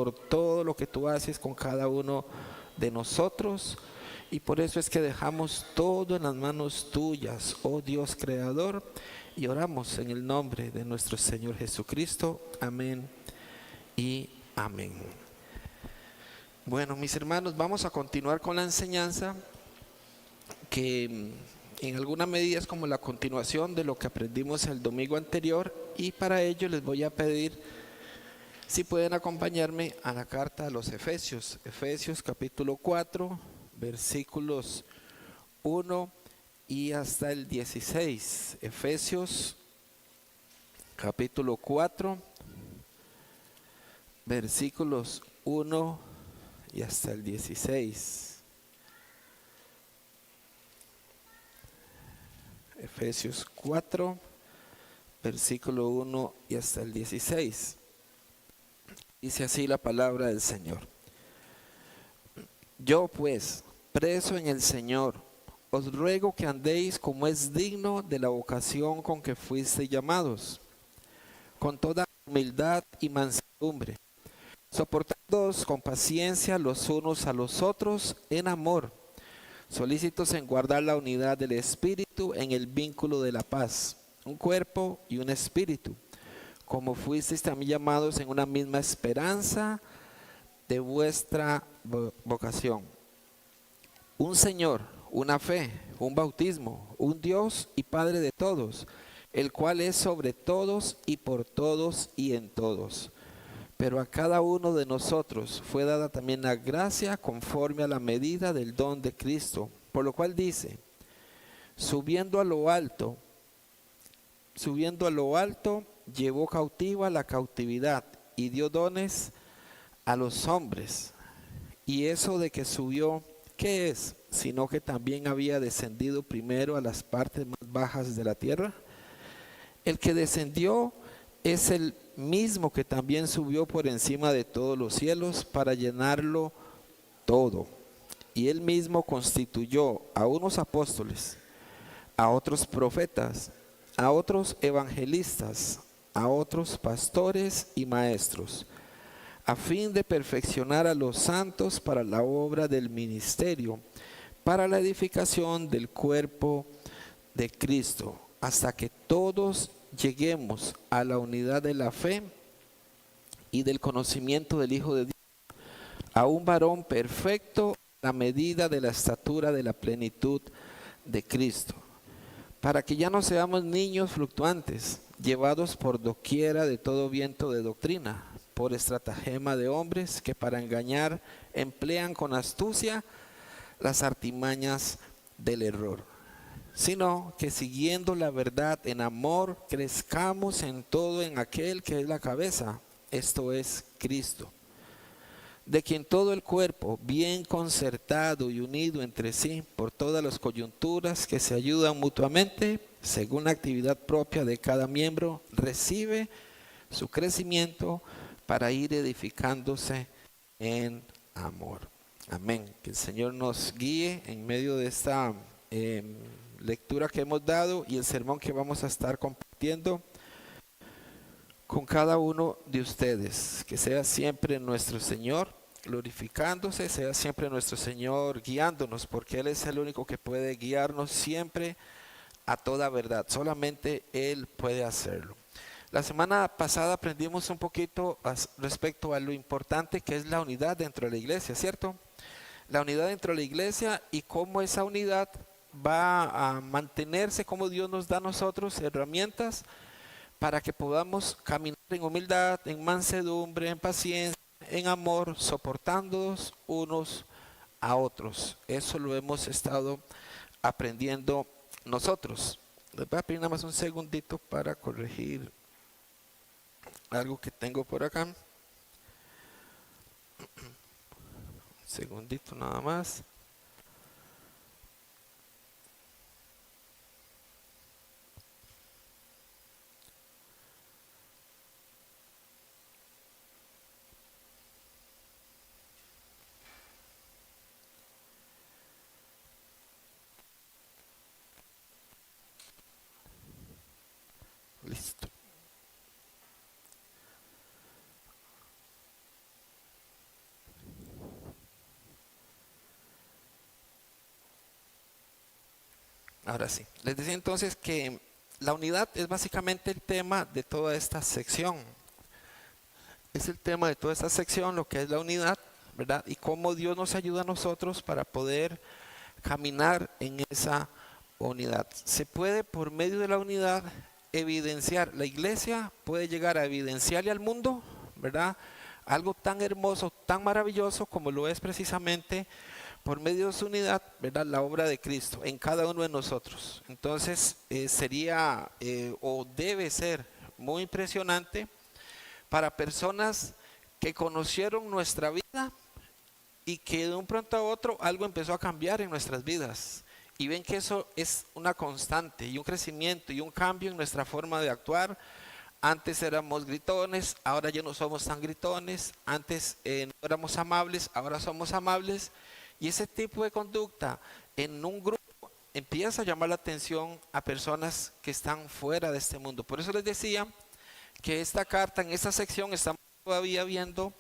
por todo lo que tú haces con cada uno de nosotros. Y por eso es que dejamos todo en las manos tuyas, oh Dios creador, y oramos en el nombre de nuestro Señor Jesucristo. Amén y amén. Bueno, mis hermanos, vamos a continuar con la enseñanza que en alguna medida es como la continuación de lo que aprendimos el domingo anterior, y para ello les voy a pedir si pueden acompañarme a la carta a los Efesios, Efesios capítulo 4, versículos 1 y hasta el 16. Efesios capítulo 4, versículos 1 y hasta el 16. Efesios 4, versículo 1 y hasta el 16. Dice así la palabra del Señor. Yo pues, preso en el Señor, os ruego que andéis como es digno de la vocación con que fuisteis llamados, con toda humildad y mansedumbre, soportándoos con paciencia los unos a los otros en amor, solícitos en guardar la unidad del Espíritu en el vínculo de la paz, un cuerpo y un espíritu, como fuisteis también llamados en una misma esperanza de vuestra vocación. Un Señor, una fe, un bautismo, un Dios y Padre de todos, el cual es sobre todos y por todos y en todos. Pero a cada uno de nosotros fue dada también la gracia conforme a la medida del don de Cristo, por lo cual dice, subiendo a lo alto, llevó cautiva la cautividad y dio dones a los hombres. Y eso de que subió, ¿qué es? Sino que también había descendido primero a las partes más bajas de la tierra. El que descendió es el mismo que también subió por encima de todos los cielos para llenarlo todo. Y él mismo constituyó a unos apóstoles, a otros profetas, a otros evangelistas, a otros pastores y maestros, a fin de perfeccionar a los santos para la obra del ministerio, para la edificación del cuerpo de Cristo, hasta que todos lleguemos a la unidad de la fe y del conocimiento del Hijo de Dios, a un varón perfecto a la medida de la estatura de la plenitud de Cristo, para que ya no seamos niños fluctuantes, llevados por doquiera de todo viento de doctrina, por estratagema de hombres que para engañar emplean con astucia las artimañas del error, sino que siguiendo la verdad en amor, crezcamos en todo en aquel que es la cabeza, esto es Cristo, de quien todo el cuerpo, bien concertado y unido entre sí por todas las coyunturas que se ayudan mutuamente, según la actividad propia de cada miembro, recibe su crecimiento para ir edificándose en amor. Amén. Que el Señor nos guíe en medio de esta lectura que hemos dado y el sermón que vamos a estar compartiendo con cada uno de ustedes. Que sea siempre nuestro Señor glorificándose, sea siempre nuestro Señor guiándonos, porque Él es el único que puede guiarnos siempre a toda verdad. Solamente Él puede hacerlo. La semana pasada aprendimos un poquito respecto a lo importante que es la unidad dentro de la iglesia, ¿cierto? La unidad dentro de la iglesia y cómo esa unidad va a mantenerse, cómo Dios nos da a nosotros herramientas para que podamos caminar en humildad, en mansedumbre, en paciencia, en amor, soportándonos unos a otros. Eso lo hemos estado aprendiendo nosotros. Les voy a pedir nada más un segundito para corregir algo que tengo por acá. Un segundito nada más. Listo. Ahora sí, les decía entonces que la unidad es básicamente el tema de toda esta sección. Es el tema de toda esta sección, lo que es la unidad, ¿verdad? Y cómo Dios nos ayuda a nosotros para poder caminar en esa unidad. Se puede por medio de la unidad evidenciar, la iglesia puede llegar a evidenciarle al mundo, ¿verdad? Algo tan hermoso, tan maravilloso como lo es precisamente por medio de su unidad, ¿verdad? La obra de Cristo en cada uno de nosotros. Entonces sería o debe ser muy impresionante para personas que conocieron nuestra vida y que de un pronto a otro algo empezó a cambiar en nuestras vidas. Y ven que eso es una constante y un crecimiento y un cambio en nuestra forma de actuar. Antes éramos gritones, ahora ya no somos tan gritones. Antes no éramos amables, ahora somos amables. Y ese tipo de conducta en un grupo empieza a llamar la atención a personas que están fuera de este mundo. Por eso les decía que esta carta, en esta sección, estamos todavía viendo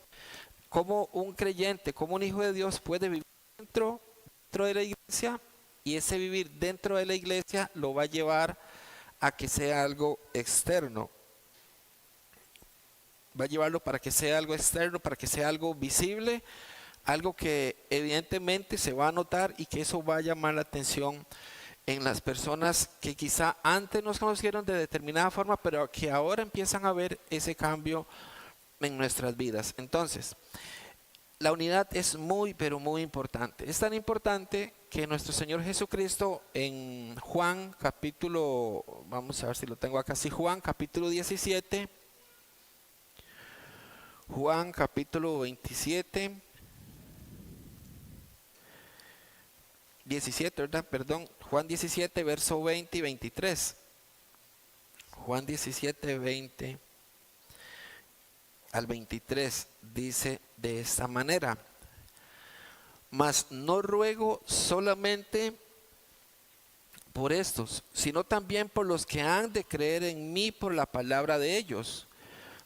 cómo un creyente, cómo un hijo de Dios puede vivir dentro de la iglesia, y ese vivir dentro de la iglesia lo va a llevar a que sea algo externo. Va a llevarlo para que sea algo externo, para que sea algo visible, algo que evidentemente se va a notar y que eso va a llamar la atención en las personas que quizá antes nos conocieron de determinada forma, pero que ahora empiezan a ver ese cambio en nuestras vidas. Entonces, la unidad es muy, pero muy importante. Es tan importante que nuestro Señor Jesucristo en Juan capítulo, vamos a ver si lo tengo acá, sí, Juan capítulo 17, Juan capítulo 17, ¿verdad? Perdón, Juan 17, verso 20 y 23. Juan 17, 20 al 23 dice de esta manera: mas no ruego solamente por estos, sino también por los que han de creer en mí por la palabra de ellos,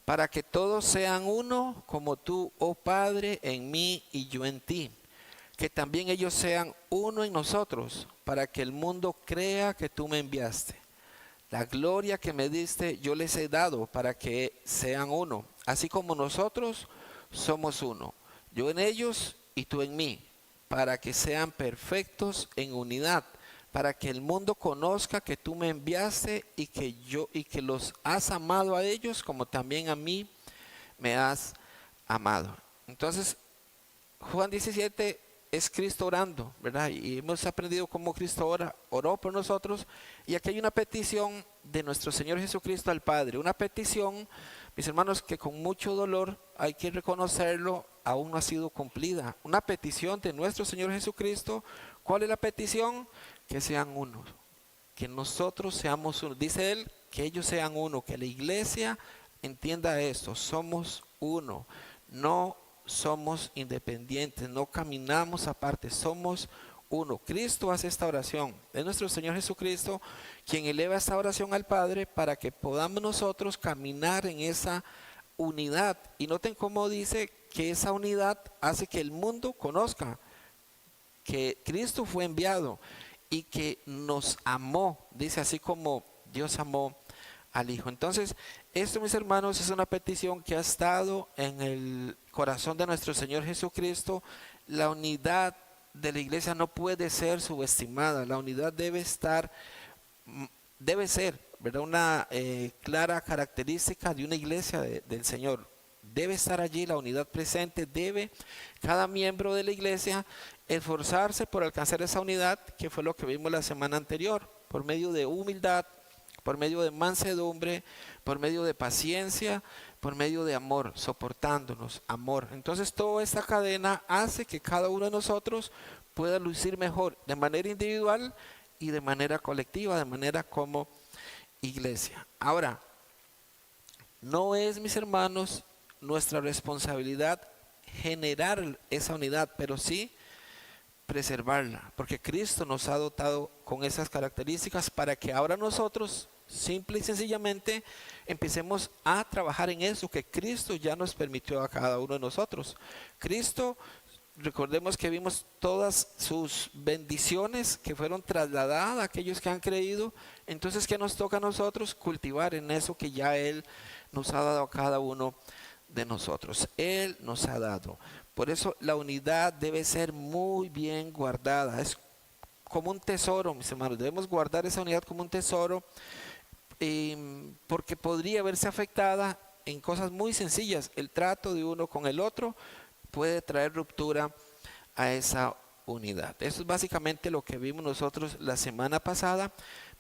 para que todos sean uno, como tú, oh Padre, en mí y yo en ti, que también ellos sean uno en nosotros, para que el mundo crea que tú me enviaste. La gloria que me diste yo les he dado, para que sean uno, así como nosotros somos uno, yo en ellos y tú en mí, para que sean perfectos en unidad, para que el mundo conozca que tú me enviaste y que los has amado a ellos como también a mí me has amado. Entonces, Juan 17 es Cristo orando, ¿verdad? Y hemos aprendido cómo Cristo oró por nosotros. Y aquí hay una petición de nuestro Señor Jesucristo al Padre. Una petición, mis hermanos, que con mucho dolor, hay que reconocerlo, aún no ha sido cumplida. Una petición de nuestro Señor Jesucristo. ¿Cuál es la petición? Que sean uno, que nosotros seamos uno. Dice Él que ellos sean uno, que la iglesia entienda esto: somos uno, no somos independientes, no caminamos aparte, somos uno. Cristo hace esta oración, es nuestro Señor Jesucristo quien eleva esta oración al Padre para que podamos nosotros caminar en esa unidad. Y noten cómo dice que esa unidad hace que el mundo conozca que Cristo fue enviado y que nos amó, dice, así como Dios amó al Hijo. Entonces, esto, mis hermanos, es una petición que ha estado en el corazón de nuestro Señor Jesucristo. La unidad de la iglesia no puede ser subestimada. La unidad debe ser, ¿verdad?, una clara característica de una iglesia del Señor. Debe estar allí la unidad presente. Debe cada miembro de la iglesia esforzarse por alcanzar esa unidad, que fue lo que vimos la semana anterior, por medio de humildad, por medio de mansedumbre, por medio de paciencia, por medio de amor, soportándonos, amor. Entonces toda esta cadena hace que cada uno de nosotros pueda lucir mejor de manera individual y de manera colectiva, de manera como iglesia. Ahora, no es, mis hermanos, nuestra responsabilidad generar esa unidad, pero sí preservarla, porque Cristo nos ha dotado con esas características para que ahora nosotros simple y sencillamente empecemos a trabajar en eso que Cristo ya nos permitió a cada uno de nosotros. Cristo recordemos que vimos todas sus bendiciones que fueron trasladadas a aquellos que han creído. Entonces, ¿qué nos toca a nosotros? Cultivar en eso que ya Él nos ha dado a cada uno de nosotros. Él nos ha dado. Por eso la unidad debe ser muy bien guardada. Es como un tesoro, mis hermanos. Debemos guardar esa unidad como un tesoro, porque podría verse afectada en cosas muy sencillas. El trato de uno con el otro puede traer ruptura a esa unidad. Eso es básicamente lo que vimos nosotros la semana pasada,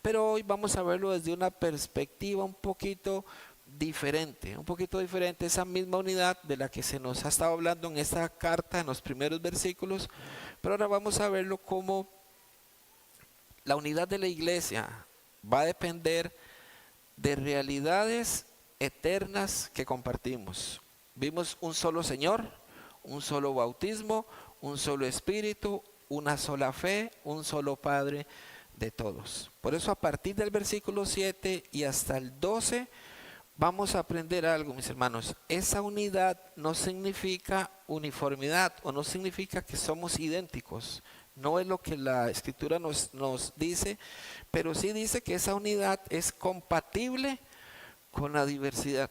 pero hoy vamos a verlo desde una perspectiva un poquito diferente, esa misma unidad de la que se nos ha estado hablando en esta carta, en los primeros versículos, pero ahora vamos a verlo como la unidad de la iglesia va a depender de realidades eternas que compartimos. Vimos un solo Señor, un solo bautismo, un solo Espíritu, una sola fe, un solo Padre de todos. Por eso a partir del versículo 7 y hasta el 12 vamos a aprender algo, mis hermanos. Esa unidad no significa uniformidad o no significa que somos idénticos. No es lo que la Escritura nos dice, pero sí dice que esa unidad es compatible con la diversidad.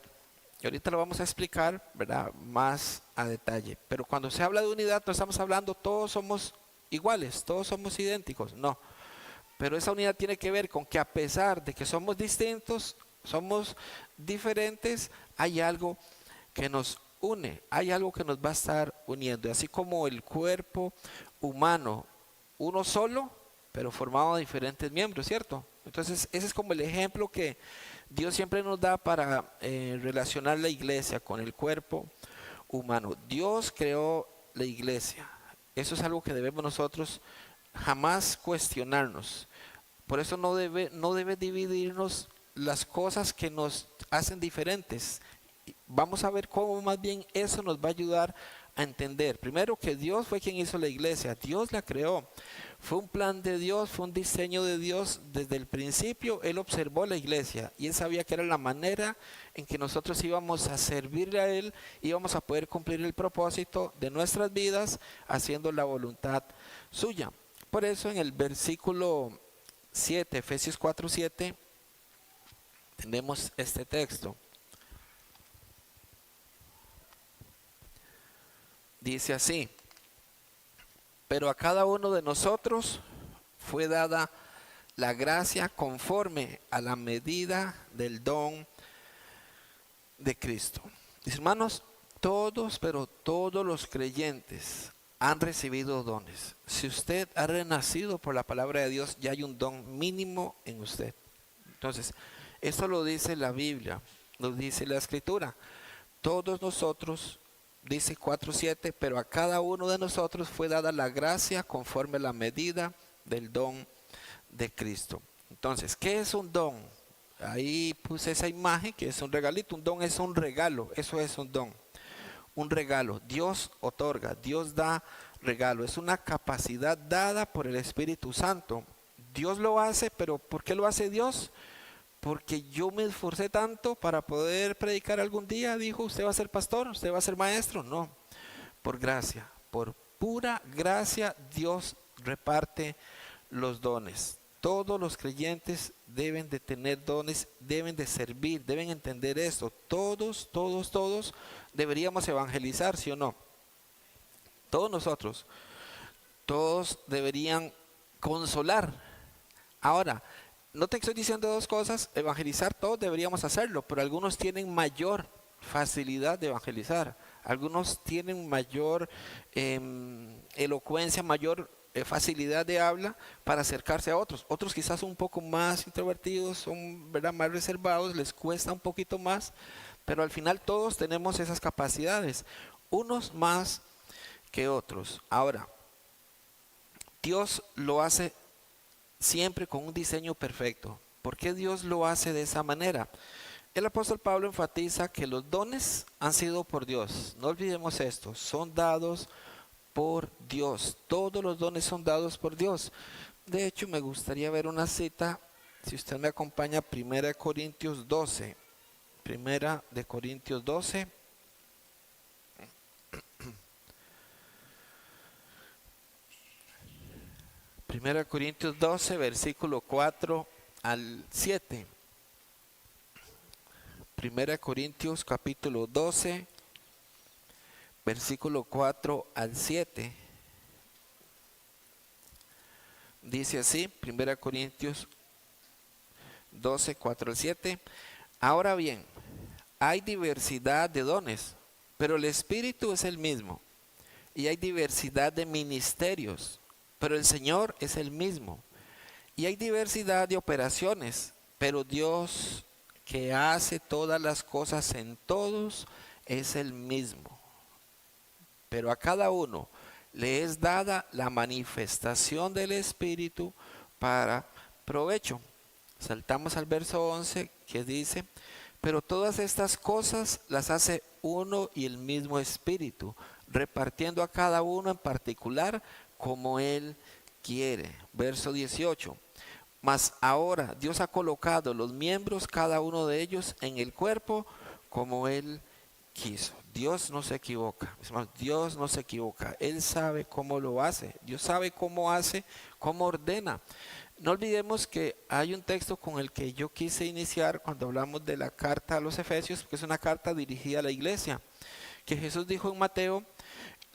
Y ahorita lo vamos a explicar, ¿verdad?, más a detalle. Pero cuando se habla de unidad no estamos hablando todos somos iguales, todos somos idénticos, no. Pero esa unidad tiene que ver con que a pesar de que somos distintos, somos diferentes, hay algo que nos une, hay algo que nos va a estar uniendo. Así como el cuerpo humano, uno solo, pero formado de diferentes miembros, ¿cierto? Entonces ese es como el ejemplo que Dios siempre nos da para relacionar la iglesia con el cuerpo humano. Dios creó la iglesia. Eso es algo que debemos nosotros jamás cuestionarnos. Por eso no debe dividirnos las cosas que nos hacen diferentes. Vamos a ver cómo más bien eso nos va a ayudar a entender. Primero, que Dios fue quien hizo la iglesia. Dios la creó. Fue un plan de Dios, fue un diseño de Dios. Desde el principio Él observó la iglesia y Él sabía que era la manera en que nosotros íbamos a servirle a Él, íbamos a poder cumplir el propósito de nuestras vidas haciendo la voluntad suya. Por eso en el versículo 7, Efesios 4:7, tenemos este texto. Dice así: pero a cada uno de nosotros fue dada la gracia conforme a la medida del don de Cristo. Mis hermanos, todos, pero todos los creyentes han recibido dones. Si usted ha renacido por la palabra de Dios, ya hay un don mínimo en usted. Entonces, eso lo dice la Biblia, lo dice la Escritura. Todos nosotros, dice 4:7, pero a cada uno de nosotros fue dada la gracia conforme a la medida del don de Cristo. Entonces, ¿qué es un don? Ahí puse esa imagen que es un regalito. Un don es un regalo, eso es un don. Un regalo, Dios otorga, Dios da regalo. Es una capacidad dada por el Espíritu Santo. Dios lo hace, pero ¿por qué lo hace Dios? Porque yo me esforcé tanto para poder predicar algún día. Dijo, usted va a ser pastor, usted va a ser maestro. No, por gracia, por pura gracia Dios reparte los dones. Todos los creyentes deben de tener dones, deben de servir, deben entender esto. Todos deberíamos evangelizar, ¿sí o no? Todos nosotros, todos deberían consolar. Ahora, no te estoy diciendo dos cosas. Evangelizar, todos deberíamos hacerlo, pero algunos tienen mayor facilidad de evangelizar. Algunos tienen mayor elocuencia, mayor facilidad de habla para acercarse a otros. Otros quizás son un poco más introvertidos, son, ¿verdad?, más reservados, les cuesta un poquito más, pero al final todos tenemos esas capacidades, unos más que otros. Ahora, Dios lo hace siempre con un diseño perfecto. ¿Por qué Dios lo hace de esa manera? El apóstol Pablo enfatiza que los dones han sido por Dios. No olvidemos esto, son dados por Dios. Todos los dones son dados por Dios. De hecho, me gustaría ver una cita, si usted me acompaña, 1 Corintios 12. 1 Corintios 12. 1 Corintios 12, versículo 4 al 7. 1 Corintios capítulo 12, versículo 4 al 7. Dice así, 1 Corintios 12, 4 al 7. Ahora bien, hay diversidad de dones, pero el Espíritu es el mismo. Y hay diversidad de ministerios, pero el Señor es el mismo. Y hay diversidad de operaciones, pero Dios que hace todas las cosas en todos es el mismo. Pero a cada uno le es dada la manifestación del Espíritu para provecho. Saltamos al verso 11 que dice, pero todas estas cosas las hace uno y el mismo Espíritu, repartiendo a cada uno en particular como Él quiere. Verso 18. Mas ahora Dios ha colocado los miembros, cada uno de ellos, en el cuerpo como Él quiso. Dios no se equivoca, Dios no se equivoca. Él sabe cómo lo hace. Dios sabe cómo hace, cómo ordena. No olvidemos que hay un texto con el que yo quise iniciar cuando hablamos de la carta a los Efesios, que es una carta dirigida a la iglesia, que Jesús dijo en Mateo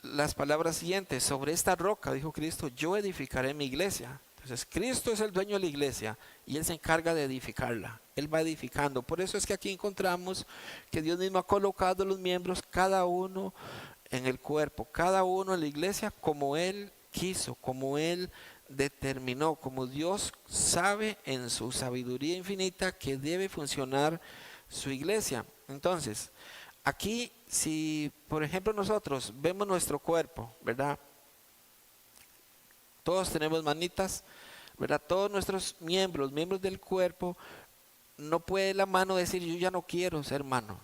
las palabras siguientes: sobre esta roca, dijo Cristo, yo edificaré mi iglesia. Entonces Cristo es el dueño de la iglesia y Él se encarga de edificarla. Él va edificando. Por eso es que aquí encontramos que Dios mismo ha colocado los miembros, cada uno en el cuerpo, cada uno en la iglesia como Él quiso, como Él determinó, como Dios sabe en su sabiduría infinita que debe funcionar su iglesia. Entonces, aquí si por ejemplo nosotros vemos nuestro cuerpo, ¿verdad? Todos tenemos manitas, ¿verdad? Todos nuestros miembros del cuerpo, no puede la mano decir yo ya no quiero ser mano,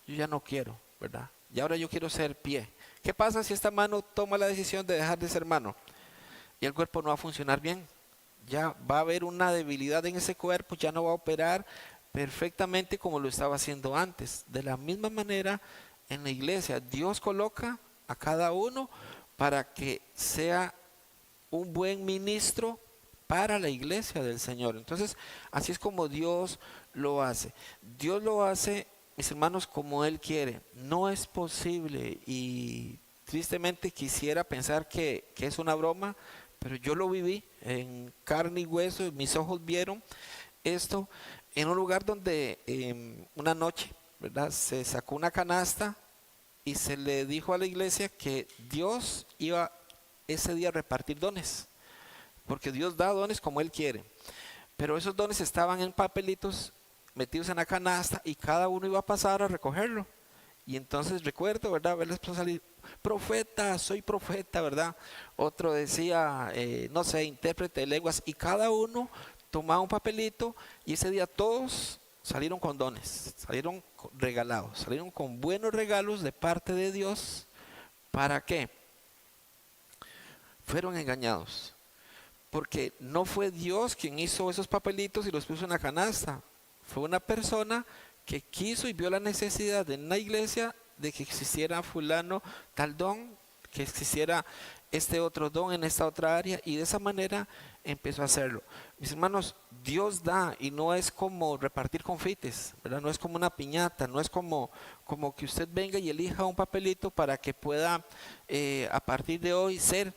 yo ya no quiero, ¿verdad? Y ahora yo quiero ser pie. ¿Qué pasa si esta mano toma la decisión de dejar de ser mano? Y el cuerpo no va a funcionar bien. Ya va a haber una debilidad en ese cuerpo, ya no va a operar perfectamente como lo estaba haciendo antes. De la misma manera en la iglesia, Dios coloca a cada uno para que sea un buen ministro para la iglesia del Señor. Entonces, así es como Dios lo hace. Dios lo hace, mis hermanos, como Él quiere. No es posible, y tristemente quisiera pensar que es una broma, pero yo lo viví en carne y hueso, mis ojos vieron esto en un lugar donde una noche, ¿verdad? Se sacó una canasta y se le dijo a la iglesia que Dios iba ese día a repartir dones, porque Dios da dones como Él quiere, pero esos dones estaban en papelitos metidos en la canasta y cada uno iba a pasar a recogerlo. Y entonces recuerdo, ¿verdad?, verles salir: profeta, soy profeta, ¿verdad? Otro decía, no sé, intérprete de lenguas, y cada uno tomaba un papelito y ese día todos salieron con dones, salieron regalados, salieron con buenos regalos de parte de Dios. ¿Para qué? Fueron engañados, porque no fue Dios quien hizo esos papelitos y los puso en la canasta. Fue una persona que quiso y vio la necesidad en la iglesia de que existiera fulano tal don, que existiera este otro don en esta otra área, y de esa manera empezó a hacerlo. Mis hermanos, Dios da, y no es como repartir confites, ¿verdad? No es como una piñata, no es como que usted venga y elija un papelito para que pueda a partir de hoy ser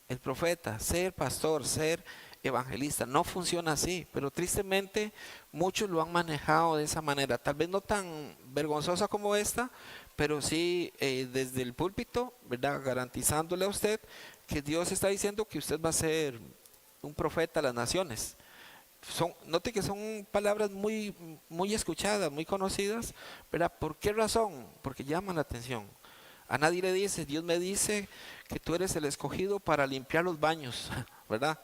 el profeta, ser pastor, ser evangelista. No funciona así, pero tristemente muchos lo han manejado de esa manera, tal vez no tan vergonzosa como esta, pero sí desde el púlpito, ¿verdad?, garantizándole a usted que Dios está diciendo que usted va a ser un profeta a las naciones. Note que son palabras muy, muy escuchadas, muy conocidas, ¿verdad? ¿Por qué razón? Porque llaman la atención. A nadie le dice: Dios me dice que tú eres el escogido para limpiar los baños, ¿verdad?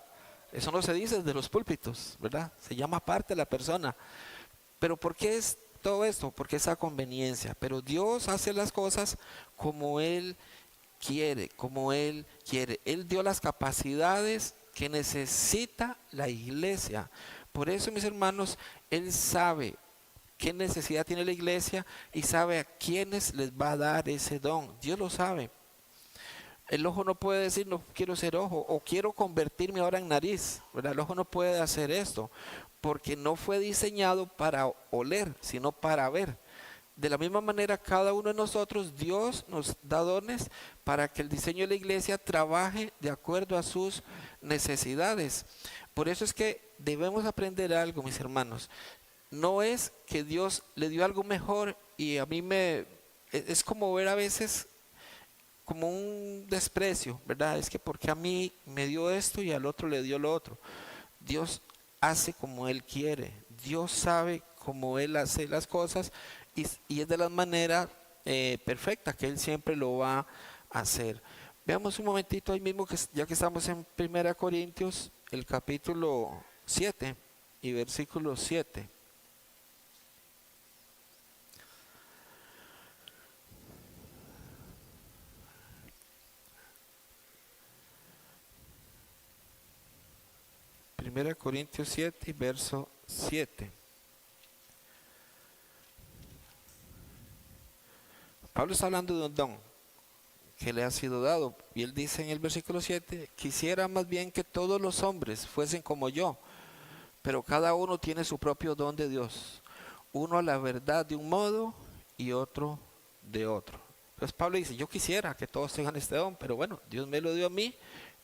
Eso no se dice desde los púlpitos, ¿verdad? Se llama parte de la persona. Pero ¿por qué es todo esto? Porque esa conveniencia. Pero Dios hace las cosas como Él quiere, como Él quiere. Él dio las capacidades que necesita la iglesia. Por eso, mis hermanos, Él sabe qué necesidad tiene la iglesia y sabe a quiénes les va a dar ese don. Dios lo sabe. El ojo no puede decir no quiero ser ojo o quiero convertirme ahora en nariz, ¿verdad? El ojo no puede hacer esto porque no fue diseñado para oler, sino para ver. De la misma manera, cada uno de nosotros, Dios nos da dones para que el diseño de la iglesia trabaje de acuerdo a sus necesidades. Por eso es que debemos aprender algo, mis hermanos. No es que Dios le dio algo mejor y a mí es como ver a veces como un desprecio, ¿verdad? Es que porque a mí me dio esto y al otro le dio lo otro. Dios hace como Él quiere. Dios sabe cómo Él hace las cosas y es de la manera perfecta que Él siempre lo va a hacer. Veamos un momentito ahí mismo, ya que estamos en 1 Corintios, el capítulo 7 y versículo 7. Primera Corintios 7 y verso 7. Pablo está hablando de un don que le ha sido dado. Y él dice en el versículo 7, quisiera más bien que todos los hombres fuesen como yo, pero cada uno tiene su propio don de Dios. Uno a la verdad de un modo y otro de otro. Entonces Pablo dice, yo quisiera que todos tengan este don, pero bueno, Dios me lo dio a mí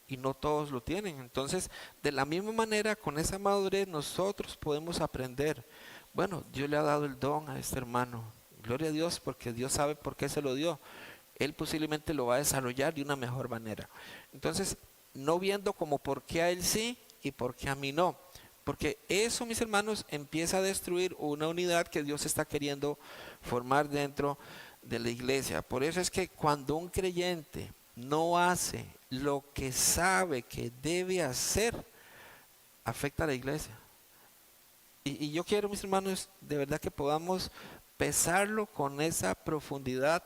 y no todos lo tienen. Entonces, de la misma manera, con esa madurez nosotros podemos aprender. Bueno, Dios le ha dado el don a este hermano. Gloria a Dios porque Dios sabe por qué se lo dio. Él posiblemente lo va a desarrollar de una mejor manera. Entonces, no viendo como por qué a él sí y por qué a mí no. Porque eso, mis hermanos, empieza a destruir una unidad que Dios está queriendo formar dentro de la iglesia. Por eso es que cuando un creyente no hace lo que sabe que debe hacer, afecta a la iglesia. Y yo quiero, mis hermanos, de verdad que podamos pesarlo con esa profundidad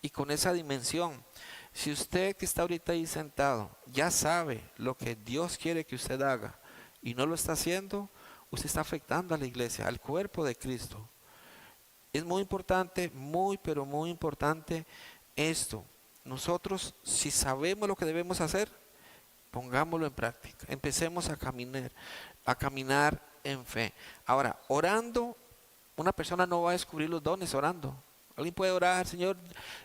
y con esa dimensión. Si usted que está ahorita ahí sentado ya sabe lo que Dios quiere que usted haga y no lo está haciendo, usted está afectando a la iglesia, al cuerpo de Cristo. Es muy importante, pero muy importante esto. Nosotros, si sabemos lo que debemos hacer, pongámoslo en práctica. Empecemos a caminar en fe. Ahora, orando, una persona no va a descubrir los dones orando. Alguien puede orar, Señor,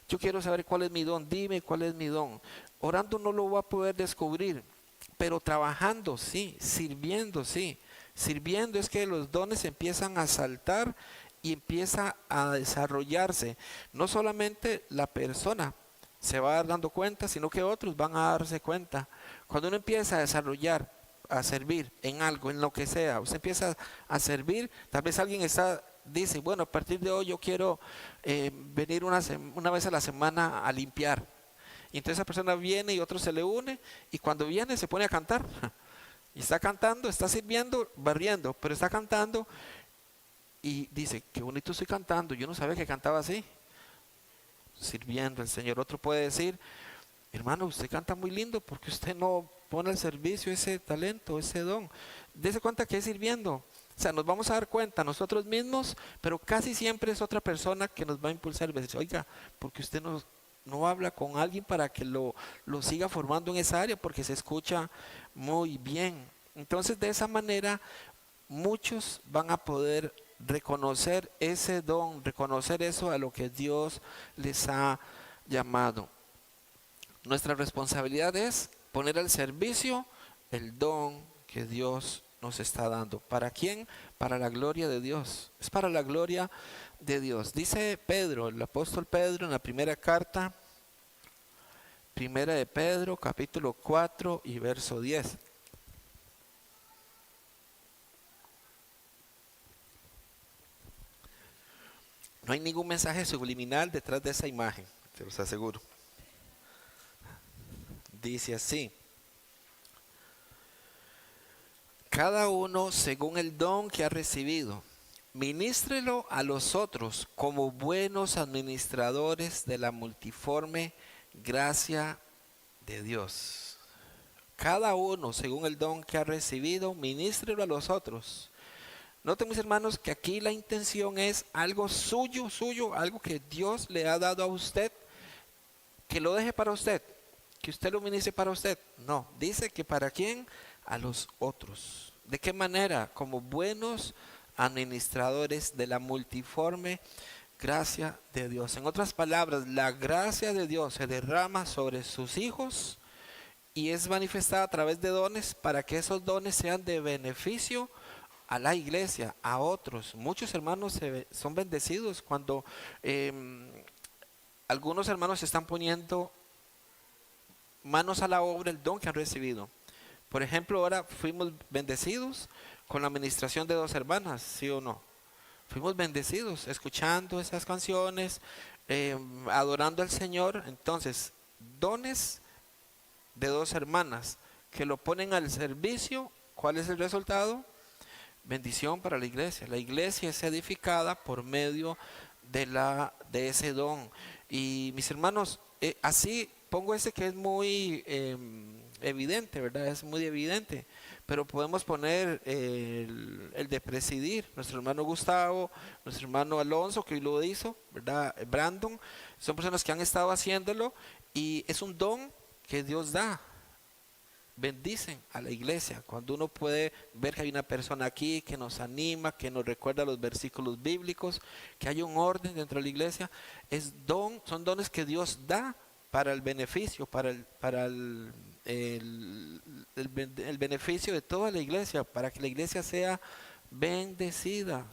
yo quiero saber cuál es mi don, dime cuál es mi don. Orando no lo va a poder descubrir, pero trabajando sí, sirviendo sí. Sirviendo es que los dones empiezan a saltar y empieza a desarrollarse. No solamente la persona se va a dar dando cuenta, sino que otros van a darse cuenta. Cuando uno empieza a desarrollar, a servir en algo, en lo que sea, usted empieza a servir, tal vez alguien dice, bueno, a partir de hoy yo quiero venir una vez a la semana a limpiar. Y entonces esa persona viene y otro se le une y cuando viene se pone a cantar. Y está cantando, está sirviendo, barriendo, pero está cantando y dice, qué bonito estoy cantando, yo no sabía que cantaba así. Sirviendo al Señor. Otro puede decir, hermano, usted canta muy lindo, porque usted no pone al servicio ese talento, ese don. Dese cuenta que es sirviendo. O sea, nos vamos a dar cuenta nosotros mismos, pero casi siempre es otra persona que nos va a impulsar y va a decir, oiga, porque usted no habla con alguien para que lo siga formando en esa área, porque se escucha muy bien. Entonces, de esa manera, muchos van a poder reconocer ese don, reconocer eso a lo que Dios les ha llamado. Nuestra responsabilidad es poner al servicio el don que Dios nos está dando. ¿Para quién? Para la gloria de Dios. Es para la gloria de Dios. Dice Pedro, el apóstol Pedro en la primera carta, primera de Pedro, capítulo 4 y verso 10. No hay ningún mensaje subliminal detrás de esa imagen, te los aseguro. Dice así: cada uno según el don que ha recibido, ministrelo a los otros como buenos administradores de la multiforme gracia de Dios. Cada uno según el don que ha recibido, ministrelo a los otros. Noten, mis hermanos, que aquí la intención es algo suyo, algo que Dios le ha dado a usted, que lo deje para usted. que usted lo ministre para usted. No, dice que para quién, a los otros. ¿De qué manera? Como buenos administradores de la multiforme gracia de Dios. En otras palabras, la gracia de Dios se derrama sobre sus hijos y es manifestada a través de dones para que esos dones sean de beneficio a la iglesia, a otros. Muchos hermanos son bendecidos cuando algunos hermanos se están poniendo manos a la obra el don que han recibido. Por ejemplo, ahora fuimos bendecidos con la administración de 2 hermanas, ¿sí o no? Fuimos bendecidos escuchando esas canciones, adorando al Señor. Entonces, dones de 2 hermanas que lo ponen al servicio. ¿Cuál es el resultado? Bendición para la iglesia. La iglesia es edificada por medio de ese don. Y mis hermanos, así pongo ese que es muy evidente, ¿verdad? Es muy evidente. Pero podemos poner el de presidir. Nuestro hermano Gustavo, nuestro hermano Alonso, que hoy lo hizo, ¿verdad? Brandon, son personas que han estado haciéndolo y es un don que Dios da. Bendicen a la iglesia. Cuando uno puede ver que hay una persona aquí que nos anima, que nos recuerda los versículos bíblicos, que hay un orden dentro de la iglesia, son dones que Dios da para el beneficio, para el beneficio de toda la iglesia, para que la iglesia sea bendecida.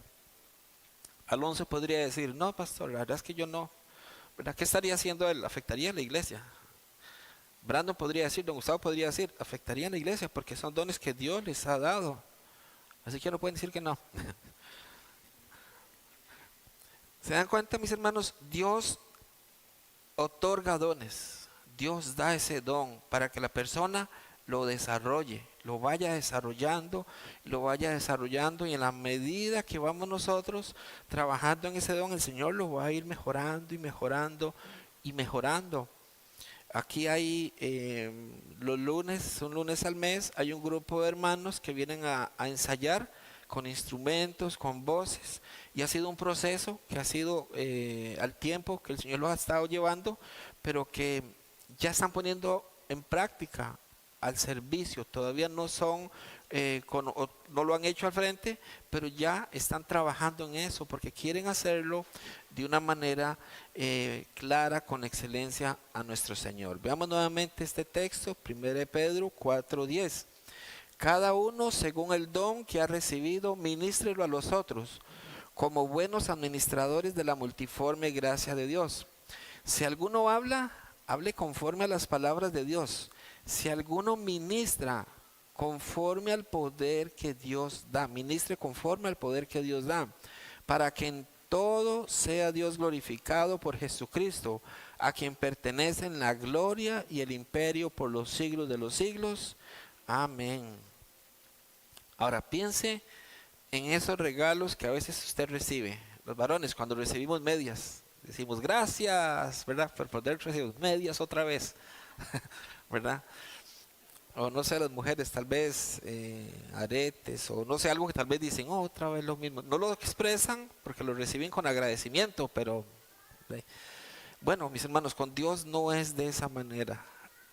Alonso podría decir, no, pastor, la verdad es que yo no, ¿verdad? ¿Qué estaría haciendo él? Afectaría a la iglesia. Brandon podría decir, don Gustavo podría decir, afectaría a la iglesia porque son dones que Dios les ha dado. Así que no pueden decir que no. ¿Se dan cuenta, mis hermanos? Dios otorga dones. Dios da ese don para que la persona lo desarrolle, lo vaya desarrollando, y en la medida que vamos nosotros trabajando en ese don, el Señor lo va a ir mejorando y mejorando y mejorando. Aquí hay los lunes, un lunes al mes, hay un grupo de hermanos que vienen a ensayar con instrumentos, con voces, y ha sido un proceso que ha sido al tiempo que el Señor los ha estado llevando, pero que ya están poniendo en práctica al servicio. Todavía no son, no lo han hecho al frente, pero ya están trabajando en eso porque quieren hacerlo de una manera clara, con excelencia a nuestro Señor. Veamos nuevamente este texto, 1 Pedro 4:10. Cada uno según el don que ha recibido, ministrelo a los otros, como buenos administradores de la multiforme gracia de Dios. Si alguno habla, hable conforme a las palabras de Dios. Si alguno ministra, conforme al poder que Dios da. Ministre conforme al poder que Dios da, para que en todo sea Dios glorificado por Jesucristo, a quien pertenecen la gloria y el imperio por los siglos de los siglos. Amén. Ahora piense en esos regalos que a veces usted recibe. Los varones, cuando recibimos medias, decimos gracias, ¿verdad? Por poder recibir medias otra vez, ¿verdad? O no sé, las mujeres tal vez aretes, o no sé, algo que tal vez dicen, oh, otra vez lo mismo. No lo expresan porque lo reciben con agradecimiento, pero bueno, mis hermanos, con Dios no es de esa manera.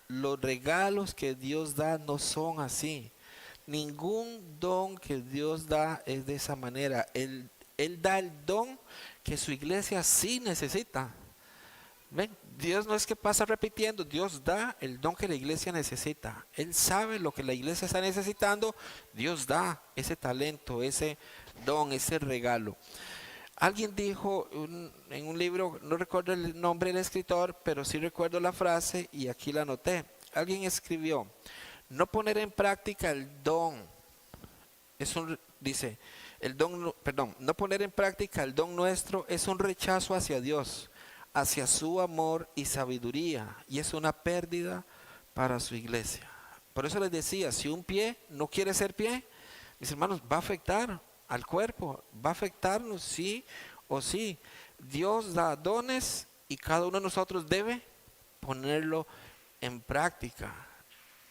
Los regalos que Dios da no son así. Ningún don que Dios da es de esa manera. Él da el don que su iglesia sí necesita. ¿Ven? Dios no es que pasa repitiendo, Dios da el don que la iglesia necesita. Él sabe lo que la iglesia está necesitando. Dios da ese talento, ese don, ese regalo. Alguien dijo en un libro, no recuerdo el nombre del escritor, pero sí recuerdo la frase y aquí la anoté. Alguien escribió: no poner en práctica el don no poner en práctica el don nuestro es un rechazo hacia Dios, hacia su amor y sabiduría, y es una pérdida para su iglesia. Por eso les decía, si un pie no quiere ser pie, mis hermanos, va a afectar al cuerpo, va a afectarnos sí o sí. Dios da dones y cada uno de nosotros debe ponerlo en práctica.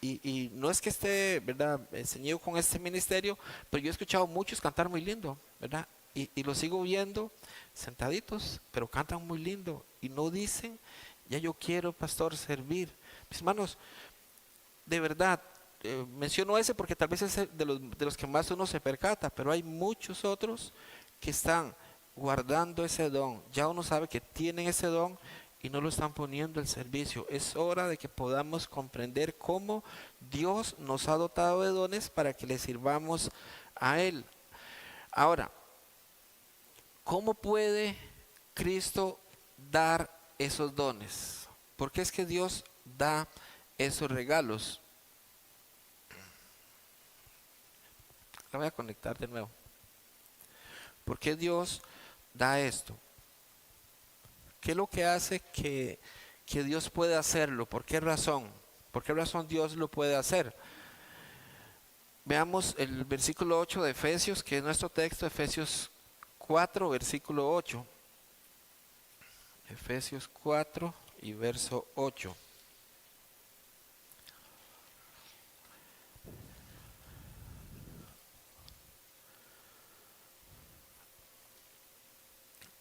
Y no es que esté, ¿verdad?, ceñido con este ministerio, pero yo he escuchado muchos cantar muy lindo, ¿verdad? Y los sigo viendo sentaditos, pero cantan muy lindo y no dicen, ya yo quiero, pastor, servir. Mis hermanos, de verdad, menciono ese porque tal vez es de los que más uno se percata, pero hay muchos otros que están guardando ese don. Ya uno sabe que tienen ese don y no lo están poniendo al servicio. Es hora de que podamos comprender cómo Dios nos ha dotado de dones para que le sirvamos a Él. Ahora, ¿cómo puede Cristo dar esos dones? ¿Por qué es que Dios da esos regalos? La voy a conectar de nuevo. ¿Por qué Dios da esto? ¿Qué es lo que hace que Dios pueda hacerlo? ¿Por qué razón? ¿Por qué razón Dios lo puede hacer? Veamos el versículo 8 de Efesios, que es nuestro texto, Efesios 4, versículo 8. Efesios 4 y verso 8.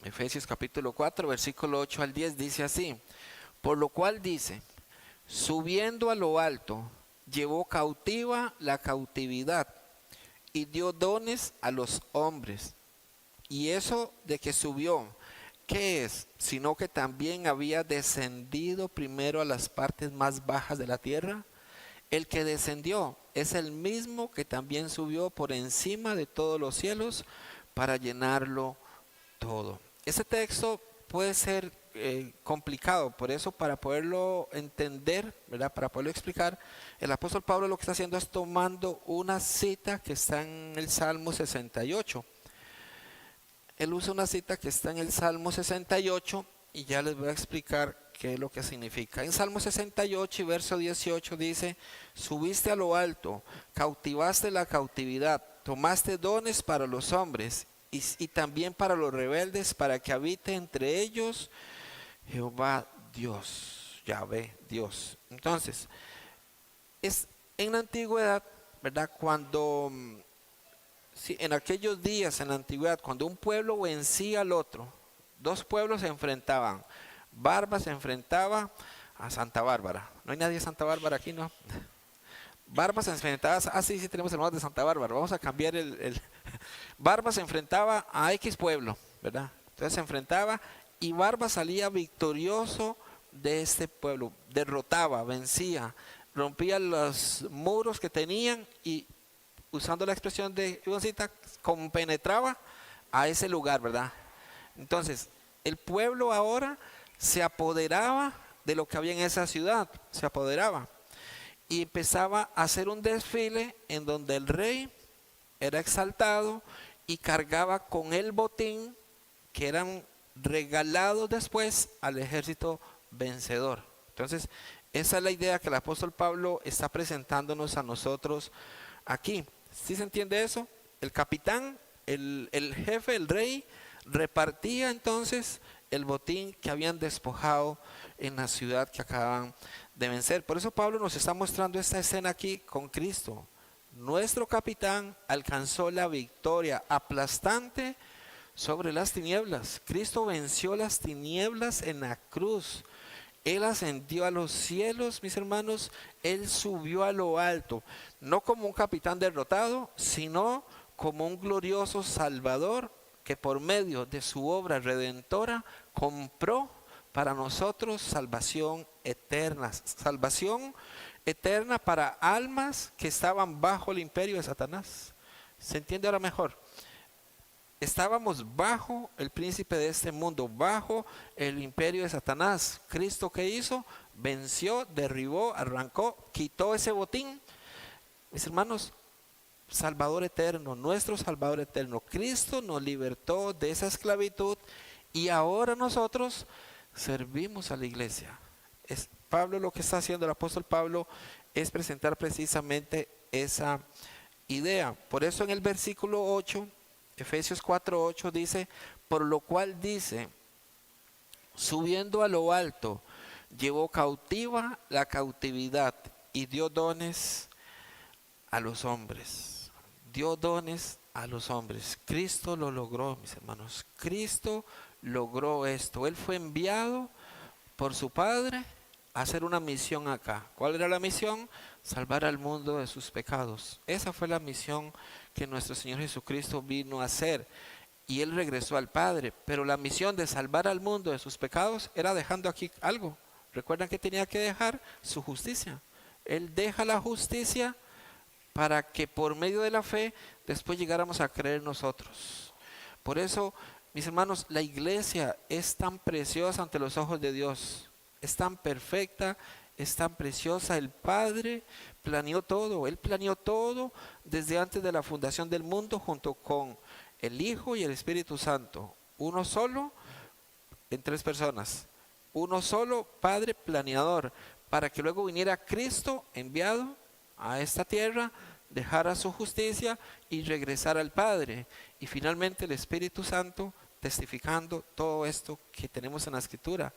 Efesios capítulo 4, versículo 8 al 10 dice así: por lo cual dice, subiendo a lo alto, llevó cautiva la cautividad y dio dones a los hombres. Y eso de que subió, ¿qué es? Sino que también había descendido primero a las partes más bajas de la tierra. El que descendió es el mismo que también subió por encima de todos los cielos para llenarlo todo. Ese texto puede ser complicado, por eso para poderlo entender, ¿verdad? Para poderlo explicar, el apóstol Pablo lo que está haciendo es tomando una cita que está en el Salmo 68. Él usa una cita que está en el Salmo 68 y ya les voy a explicar qué es lo que significa. En Salmo 68 y verso 18 dice, subiste a lo alto, cautivaste la cautividad, tomaste dones para los hombres y también para los rebeldes, para que habite entre ellos Jehová Dios, Yahvé Dios. Entonces, es en la antigüedad, ¿verdad? Cuando, sí, en aquellos días, en la antigüedad, cuando un pueblo vencía al otro, dos pueblos se enfrentaban. Barba se enfrentaba a Santa Bárbara. No hay nadie de Santa Bárbara aquí, ¿no? Barba se enfrentaba, sí, tenemos hermanos de Santa Bárbara. Vamos a cambiar Barba se enfrentaba a X pueblo, ¿verdad? Entonces se enfrentaba y Barba salía victorioso de este pueblo. Derrotaba, vencía, rompía los muros que tenían y, usando la expresión de Ivoncita, compenetraba a ese lugar, ¿verdad? Entonces, el pueblo ahora se apoderaba de lo que había en esa ciudad, se apoderaba. Y empezaba a hacer un desfile en donde el rey era exaltado y cargaba con el botín que eran regalados después al ejército vencedor. Entonces, esa es la idea que el apóstol Pablo está presentándonos a nosotros aquí. ¿Sí se entiende eso? El capitán, el jefe, el rey, repartía entonces el botín que habían despojado en la ciudad que acababan de vencer. Por eso Pablo nos está mostrando esta escena aquí con Cristo. Nuestro capitán alcanzó la victoria aplastante sobre las tinieblas. Cristo venció las tinieblas en la cruz. Él ascendió a los cielos, mis hermanos. Él subió a lo alto, no como un capitán derrotado, sino como un glorioso Salvador que por medio de su obra redentora compró para nosotros salvación eterna. Salvación eterna para almas que estaban bajo el imperio de Satanás. ¿Se entiende ahora mejor? Estábamos bajo el príncipe de este mundo, bajo el imperio de Satanás. ¿Cristo qué hizo? Venció, derribó, arrancó, quitó ese botín. Mis hermanos, Salvador eterno, nuestro Salvador eterno. Cristo nos libertó de esa esclavitud y ahora nosotros servimos a la iglesia. Pablo, lo que está haciendo el apóstol Pablo es presentar precisamente esa idea. Por eso en el versículo 8, Efesios 4:8 dice, por lo cual dice, subiendo a lo alto, llevó cautiva la cautividad y dio dones a los hombres. Dio dones a los hombres. Cristo lo logró, mis hermanos. Cristo logró esto. Él fue enviado por su Padre hacer una misión acá. ¿Cuál era la misión? Salvar al mundo de sus pecados. Esa fue la misión que nuestro Señor Jesucristo vino a hacer. Y Él regresó al Padre. Pero la misión de salvar al mundo de sus pecados era dejando aquí algo. ¿Recuerdan que tenía que dejar? Su justicia. Él deja la justicia para que por medio de la fe después llegáramos a creer nosotros. Por eso, mis hermanos, la iglesia es tan preciosa ante los ojos de Dios. Es tan perfecta, es tan preciosa. El Padre planeó todo. Él planeó todo desde antes de la fundación del mundo junto con el Hijo y el Espíritu Santo. Uno solo en tres personas. Uno solo Padre planeador, para que luego viniera Cristo enviado a esta tierra, dejara su justicia y regresara al Padre. Y finalmente el Espíritu Santo testificando todo esto que tenemos en la Escritura.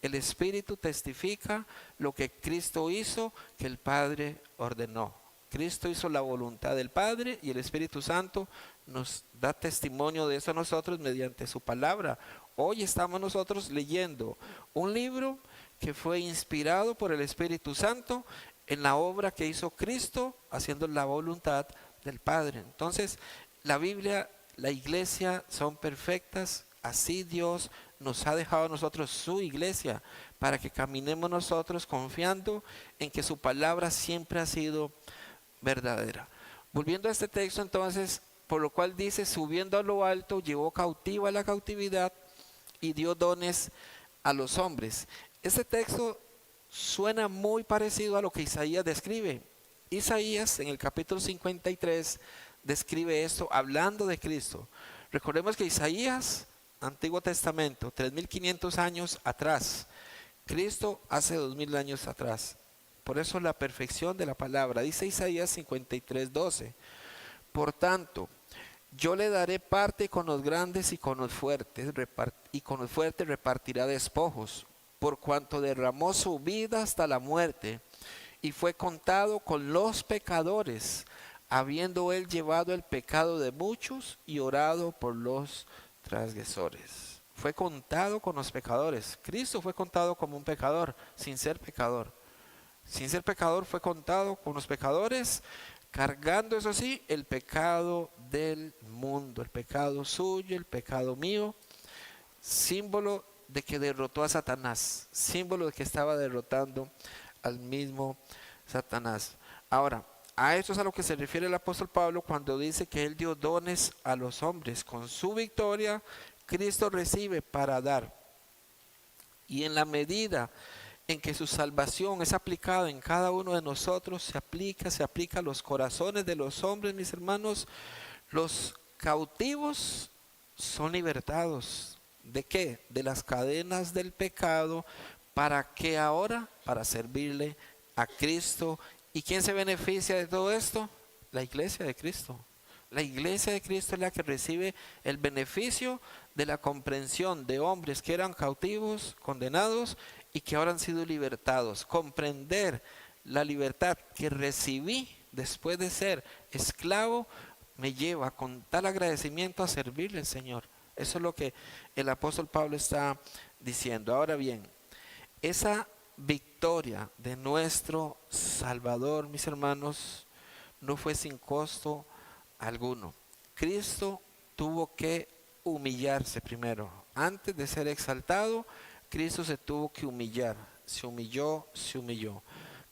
El Espíritu testifica lo que Cristo hizo, que el Padre ordenó. Cristo hizo la voluntad del Padre y el Espíritu Santo nos da testimonio de eso a nosotros mediante su palabra. Hoy estamos nosotros leyendo un libro que fue inspirado por el Espíritu Santo en la obra que hizo Cristo haciendo la voluntad del Padre. Entonces, la Biblia, la iglesia son perfectas. Así Dios nos ha dejado a nosotros su iglesia para que caminemos nosotros confiando en que su palabra siempre ha sido verdadera. Volviendo a este texto entonces, por lo cual dice, subiendo a lo alto, llevó cautiva la cautividad y dio dones a los hombres. Este texto suena muy parecido a lo que Isaías describe. Isaías en el capítulo 53 describe esto hablando de Cristo. Recordemos que Isaías, Antiguo Testamento, 3500 años atrás. Cristo hace 2000 años atrás. Por eso la perfección de la palabra. Dice Isaías 53:12. Por tanto, yo le daré parte con los grandes y con los fuertes, y con los fuertes repartirá despojos, por cuanto derramó su vida hasta la muerte, y fue contado con los pecadores, habiendo él llevado el pecado de muchos y orado por los transgresores. Fue contado con los pecadores. Cristo fue contado como un pecador, sin ser pecador. Sin ser pecador fue contado con los pecadores, cargando, eso sí, el pecado del mundo, el pecado suyo, el pecado mío, símbolo de que derrotó a Satanás, símbolo de que estaba derrotando al mismo Satanás. Ahora, a esto es a lo que se refiere el apóstol Pablo cuando dice que él dio dones a los hombres. Con su victoria, Cristo recibe para dar. Y en la medida en que su salvación es aplicada en cada uno de nosotros, se aplica a los corazones de los hombres, mis hermanos. Los cautivos son libertados. ¿De qué? De las cadenas del pecado. ¿Para qué ahora? Para servirle a Cristo. ¿Y quién se beneficia de todo esto? La iglesia de Cristo. La iglesia de Cristo es la que recibe el beneficio de la comprensión de hombres que eran cautivos, condenados, y que ahora han sido libertados. Comprender la libertad que recibí después de ser esclavo me lleva con tal agradecimiento a servirle al Señor. Eso es lo que el apóstol Pablo está diciendo. Ahora bien, esa victoria de nuestro Salvador, mis hermanos, no fue sin costo alguno. Cristo tuvo que humillarse primero. Antes de ser exaltado, Cristo se tuvo que humillar. Se humilló.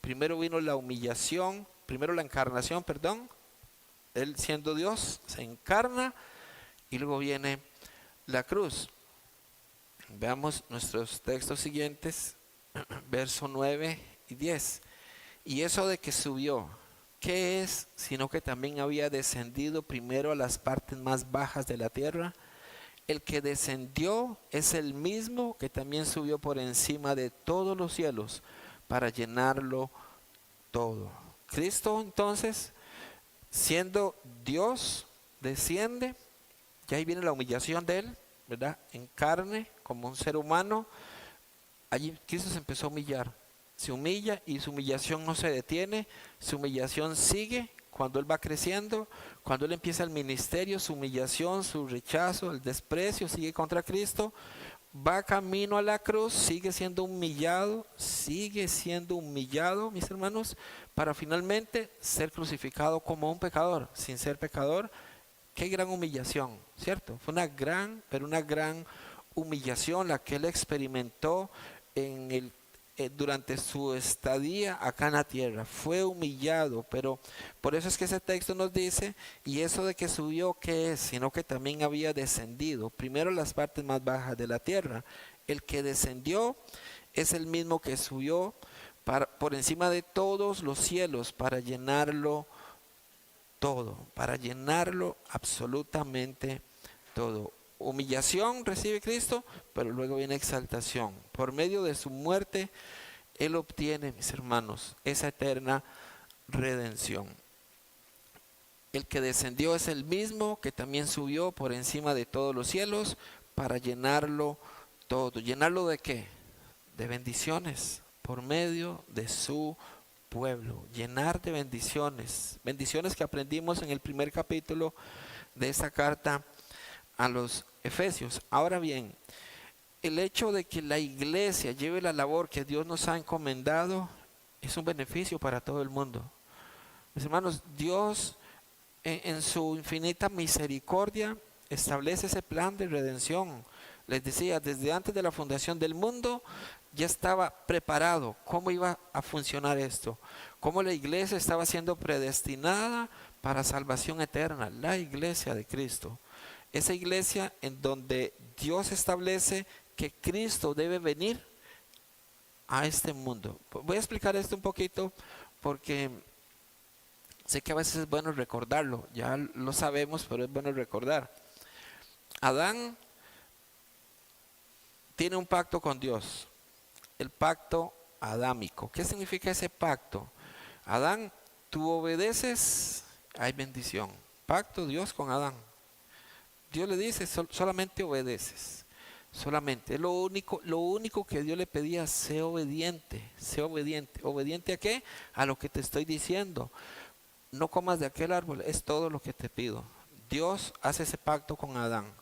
Primero vino la humillación, primero la encarnación, perdón. Él siendo Dios se encarna y luego viene la cruz. Veamos nuestros textos siguientes, verso 9 y 10. Y eso de que subió, ¿qué es? Sino que también había descendido primero a las partes más bajas de la tierra. El que descendió es el mismo que también subió por encima de todos los cielos para llenarlo todo. Cristo entonces, siendo Dios, desciende. Y ahí viene la humillación de él, ¿verdad? En carne, como un ser humano. Allí Cristo se empezó a humillar. Se humilla y su humillación no se detiene. Su humillación sigue cuando él va creciendo. Cuando él empieza el ministerio, su humillación, su rechazo, el desprecio sigue contra Cristo. va camino a la cruz, sigue siendo humillado, mis hermanos, para finalmente ser crucificado como un pecador, sin ser pecador. Qué gran humillación, ¿cierto? Fue una gran, pero una gran humillación la que él experimentó durante su estadía acá en la tierra. Fue humillado, pero por eso es que ese texto nos dice, y eso de que subió, ¿qué es? Sino que también había descendido, primero las partes más bajas de la tierra. El que descendió es el mismo que subió por encima de todos los cielos para llenarlo todo, para llenarlo absolutamente todo. Humillación recibe Cristo, pero luego viene exaltación. Por medio de su muerte, Él obtiene, mis hermanos, esa eterna redención. El que descendió es el mismo que también subió por encima de todos los cielos para llenarlo todo. ¿Llenarlo de qué? De bendiciones, por medio de su pueblo. Llenar de bendiciones. Bendiciones que aprendimos en el primer capítulo de esta carta a los Efesios. Ahora bien, el hecho de que la iglesia lleve la labor que Dios nos ha encomendado es un beneficio para todo el mundo. Mis hermanos, Dios en su infinita misericordia establece ese plan de redención. Les decía, desde antes de la fundación del mundo ya estaba preparado cómo iba a funcionar esto, cómo la iglesia estaba siendo predestinada para salvación eterna, la iglesia de Cristo. Esa iglesia en donde Dios establece que Cristo debe venir a este mundo. Voy a explicar esto un poquito porque sé que a veces es bueno recordarlo, ya lo sabemos, pero es bueno recordar. Adán tiene un pacto con Dios, el pacto adámico. ¿Qué significa ese pacto? Adán, tú obedeces, hay bendición. Pacto Dios con Adán. Dios le dice, solamente obedeces, solamente. Es lo único que Dios le pedía, sé obediente, sé obediente. ¿Obediente a qué? A lo que te estoy diciendo. No comas de aquel árbol, es todo lo que te pido. Dios hace ese pacto con Adán.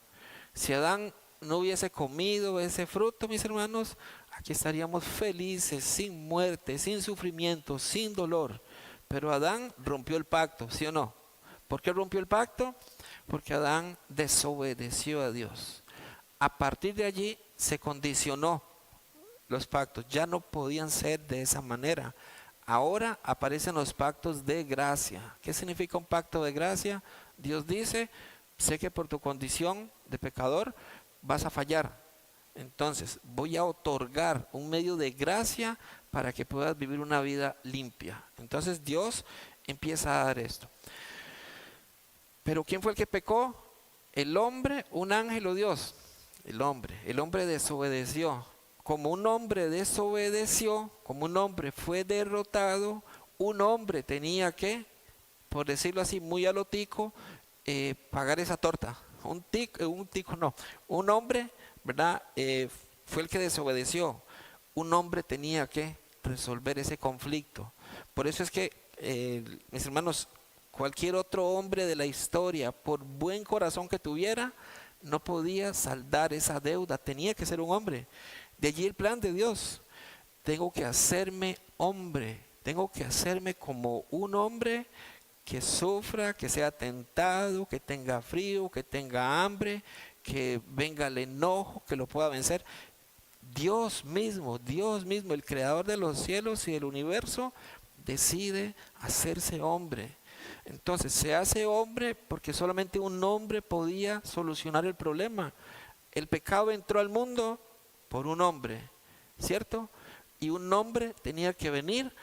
Si Adán no hubiese comido ese fruto, mis hermanos, aquí estaríamos felices, sin muerte, sin sufrimiento, sin dolor. Pero Adán rompió el pacto, ¿sí o no? ¿Por qué rompió el pacto? Porque Adán desobedeció a Dios. A partir de allí se condicionó los pactos, ya no podían ser de esa manera. Ahora aparecen los pactos de gracia. ¿Qué significa un pacto de gracia? Dios dice, sé que por tu condición de pecador vas a fallar. Entonces voy a otorgar un medio de gracia para que puedas vivir una vida limpia. Entonces Dios empieza a dar esto. Pero ¿quién fue el que pecó? El hombre, un ángel o Dios. El hombre desobedeció. Como un hombre desobedeció, como un hombre fue derrotado, un hombre tenía que, por decirlo así, muy a lo tico, pagar esa torta. Un hombre, ¿verdad? Fue el que desobedeció. Un hombre tenía que resolver ese conflicto. Por eso es que, mis hermanos, cualquier otro hombre de la historia, por buen corazón que tuviera, no podía saldar esa deuda. Tenía que ser un hombre. De allí el plan de Dios. Tengo que hacerme hombre. Tengo que hacerme como un hombre que sufra, que sea tentado, que tenga frío, que tenga hambre, que venga el enojo, que lo pueda vencer. Dios mismo, el creador de los cielos y del universo, decide hacerse hombre. Entonces se hace hombre porque solamente un hombre podía solucionar el problema. El pecado entró al mundo por un hombre, ¿cierto? Y un hombre tenía que venir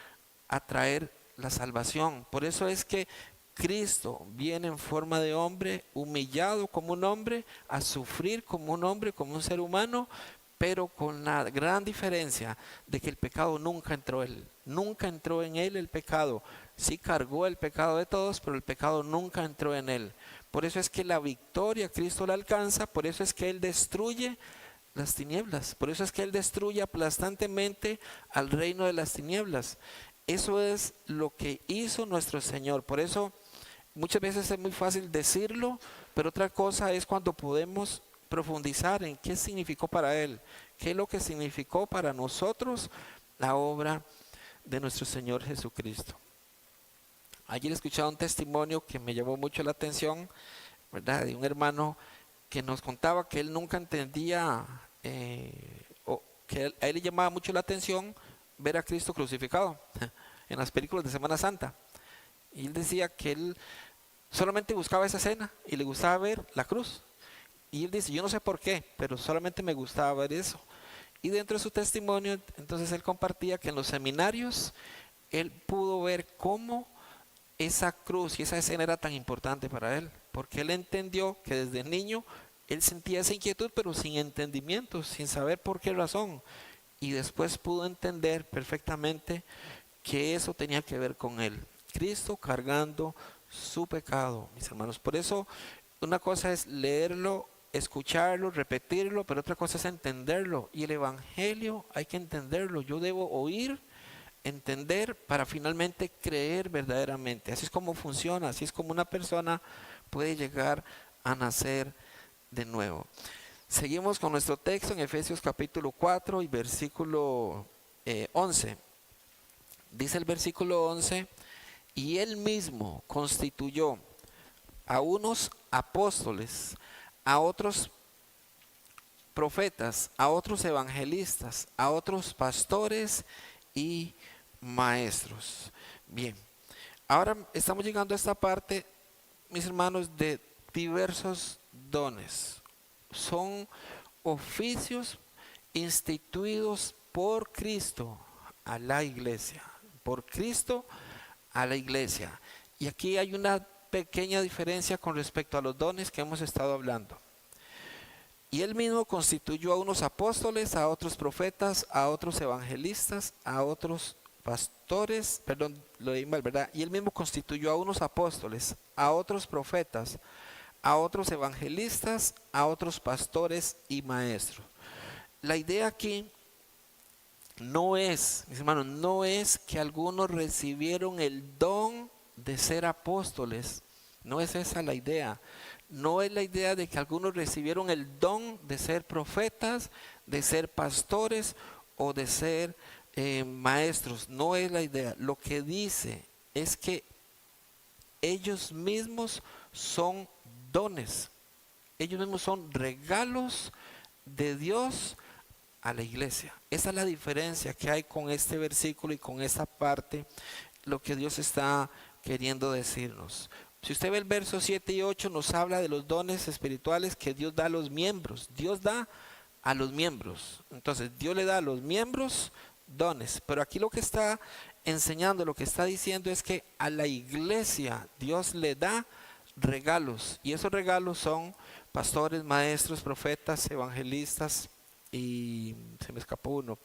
a traer la salvación. Por eso es que Cristo viene en forma de hombre, humillado como un hombre, a sufrir como un hombre, como un ser humano, pero con la gran diferencia de que el pecado nunca entró en él. Nunca entró en él el pecado. Sí cargó el pecado de todos, pero el pecado nunca entró en él. Por eso es que la victoria Cristo la alcanza, por eso es que Él destruye las tinieblas, por eso es que Él destruye aplastantemente al reino de las tinieblas. Eso es lo que hizo nuestro Señor. Por eso muchas veces es muy fácil decirlo, pero otra cosa es cuando podemos profundizar en qué significó para él, qué es lo que significó para nosotros la obra de nuestro Señor Jesucristo. Ayer escuchaba un testimonio que me llamó mucho la atención, ¿verdad? De un hermano que nos contaba que él nunca entendía, o que a él le llamaba mucho la atención ver a Cristo crucificado en las películas de Semana Santa. Y él decía que él solamente buscaba esa escena y le gustaba ver la cruz. Y él dice, yo no sé por qué, pero solamente me gustaba ver eso. Y dentro de su testimonio, entonces él compartía que en los seminarios él pudo ver cómo esa cruz y esa escena era tan importante para él, porque él entendió que desde niño él sentía esa inquietud, pero sin entendimiento, sin saber por qué razón. Y después pudo entender perfectamente que eso tenía que ver con él. Cristo cargando su pecado, mis hermanos. Por eso una cosa es leerlo, escucharlo, repetirlo, pero otra cosa es entenderlo. Y el evangelio hay que entenderlo. Yo debo oír, entender para finalmente creer verdaderamente. Así es como funciona, así es como una persona puede llegar a nacer de nuevo. Seguimos con nuestro texto en Efesios capítulo 4 y versículo 11. Dice el versículo 11, y él mismo constituyó a unos apóstoles, a otros profetas, a otros evangelistas, a otros pastores y maestros. Bien, ahora estamos llegando a esta parte, mis hermanos, de diversos dones. Son oficios instituidos por Cristo a la iglesia, por Cristo a la iglesia. Y aquí hay una pequeña diferencia con respecto a los dones que hemos estado hablando. Y él mismo constituyó a unos apóstoles, a otros profetas, a otros evangelistas, a otros pastores, perdón, lo leí mal, ¿verdad? Y él mismo constituyó a unos apóstoles, a otros profetas, a otros evangelistas, a otros pastores y maestros. La idea aquí no es, mis hermanos, no es que algunos recibieron el don de ser apóstoles. No es esa la idea. No es la idea de que algunos recibieron el don de ser profetas, de ser pastores o de ser maestros. No es la idea. Lo que dice es que ellos mismos son dones. Ellos mismos son regalos de Dios a la iglesia. Esa es la diferencia que hay con este versículo y con esta parte, lo que Dios está queriendo decirnos. Si usted ve el verso 7 y 8, nos habla de los dones espirituales que Dios da a los miembros. Dios da a los miembros. Entonces, Dios le da a los miembros dones. Pero aquí lo que está enseñando, lo que está diciendo es que a la iglesia Dios le da regalos. Y esos regalos son pastores, maestros, profetas, evangelistas y se me escapó uno,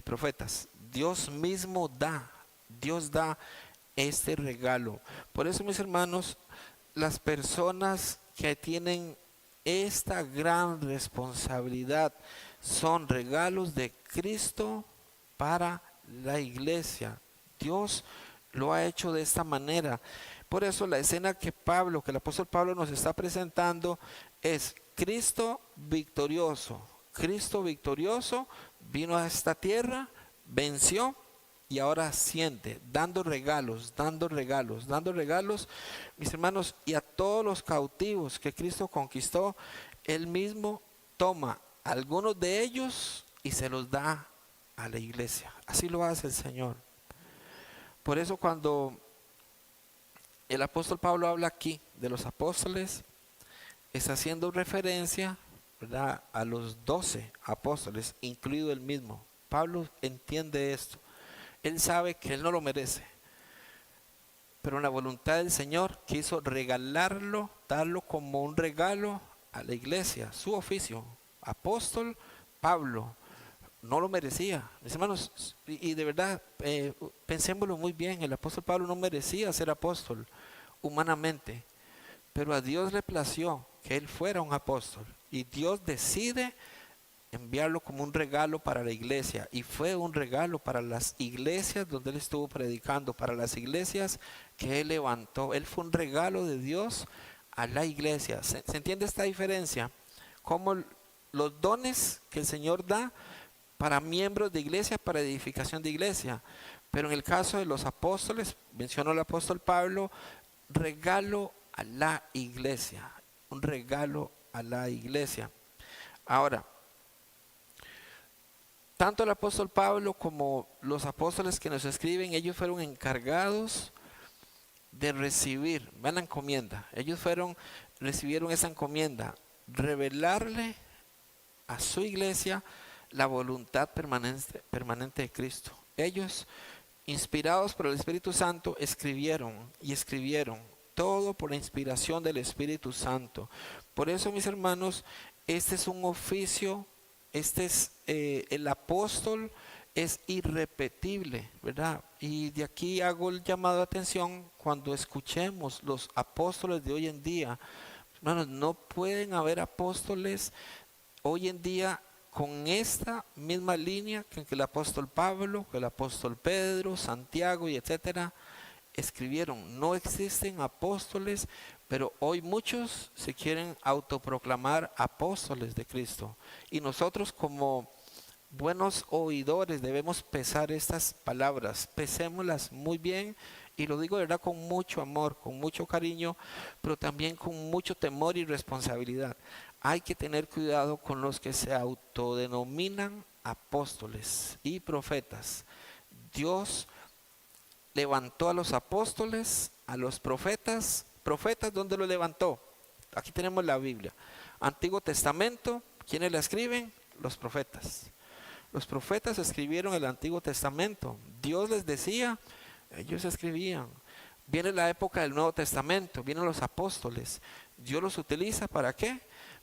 profetas. Dios mismo da. Dios da este regalo. Por eso, mis hermanos, las personas que tienen esta gran responsabilidad son regalos de Cristo para la iglesia. Dios lo ha hecho de esta manera. Por eso la escena que el apóstol Pablo nos está presentando es Cristo victorioso. Cristo victorioso vino a esta tierra, venció y ahora asciende, dando regalos, mis hermanos, y a todos los cautivos que Cristo conquistó, Él mismo toma algunos de ellos y se los da a la iglesia. Así lo hace el Señor. Por eso cuando el apóstol Pablo habla aquí de los apóstoles, está haciendo referencia, ¿verdad?, a los 12 apóstoles, incluido él mismo. Pablo entiende esto. Él sabe que él no lo merece, pero en la voluntad del Señor quiso regalarlo, darlo como un regalo a la iglesia. Su oficio, apóstol Pablo, no lo merecía, mis hermanos, y de verdad, pensémoslo muy bien. El apóstol Pablo no merecía ser apóstol humanamente, pero a Dios le plació que él fuera un apóstol, y Dios decide enviarlo como un regalo para la iglesia, y fue un regalo para las iglesias donde él estuvo predicando, para las iglesias que él levantó. Él fue un regalo de Dios a la iglesia. ¿Se entiende esta diferencia? como los dones que el Señor da para miembros de iglesia, para edificación de iglesia. Pero en el caso de los apóstoles, mencionó el apóstol Pablo, regalo a la iglesia, un regalo a la iglesia. Ahora, tanto el apóstol Pablo como los apóstoles que nos escriben, ellos fueron encargados de recibir, vean la encomienda, ellos recibieron esa encomienda, revelarle a su iglesia la voluntad permanente de Cristo. Ellos, inspirados por el Espíritu Santo, escribieron todo por la inspiración del Espíritu Santo. Por eso, mis hermanos, este es un oficio, el apóstol es irrepetible, ¿verdad? Y de aquí hago el llamado de atención cuando escuchemos los apóstoles de hoy en día. Hermanos, no pueden haber apóstoles hoy en día con esta misma línea que el apóstol Pablo, que el apóstol Pedro, Santiago y etcétera escribieron. No existen apóstoles, pero hoy muchos se quieren autoproclamar apóstoles de Cristo. Y nosotros como buenos oidores debemos pesar estas palabras, pesémoslas muy bien, y lo digo de verdad con mucho amor, con mucho cariño, pero también con mucho temor y responsabilidad. Hay que tener cuidado con los que se autodenominan apóstoles y profetas. Dios levantó a los apóstoles, a los profetas. ¿Profetas dónde los levantó? Aquí tenemos la Biblia. Antiguo Testamento, ¿quiénes la escriben? Los profetas. Los profetas escribieron el Antiguo Testamento. Dios les decía, ellos escribían. Viene la época del Nuevo Testamento, vienen los apóstoles. Dios los utiliza ¿para qué?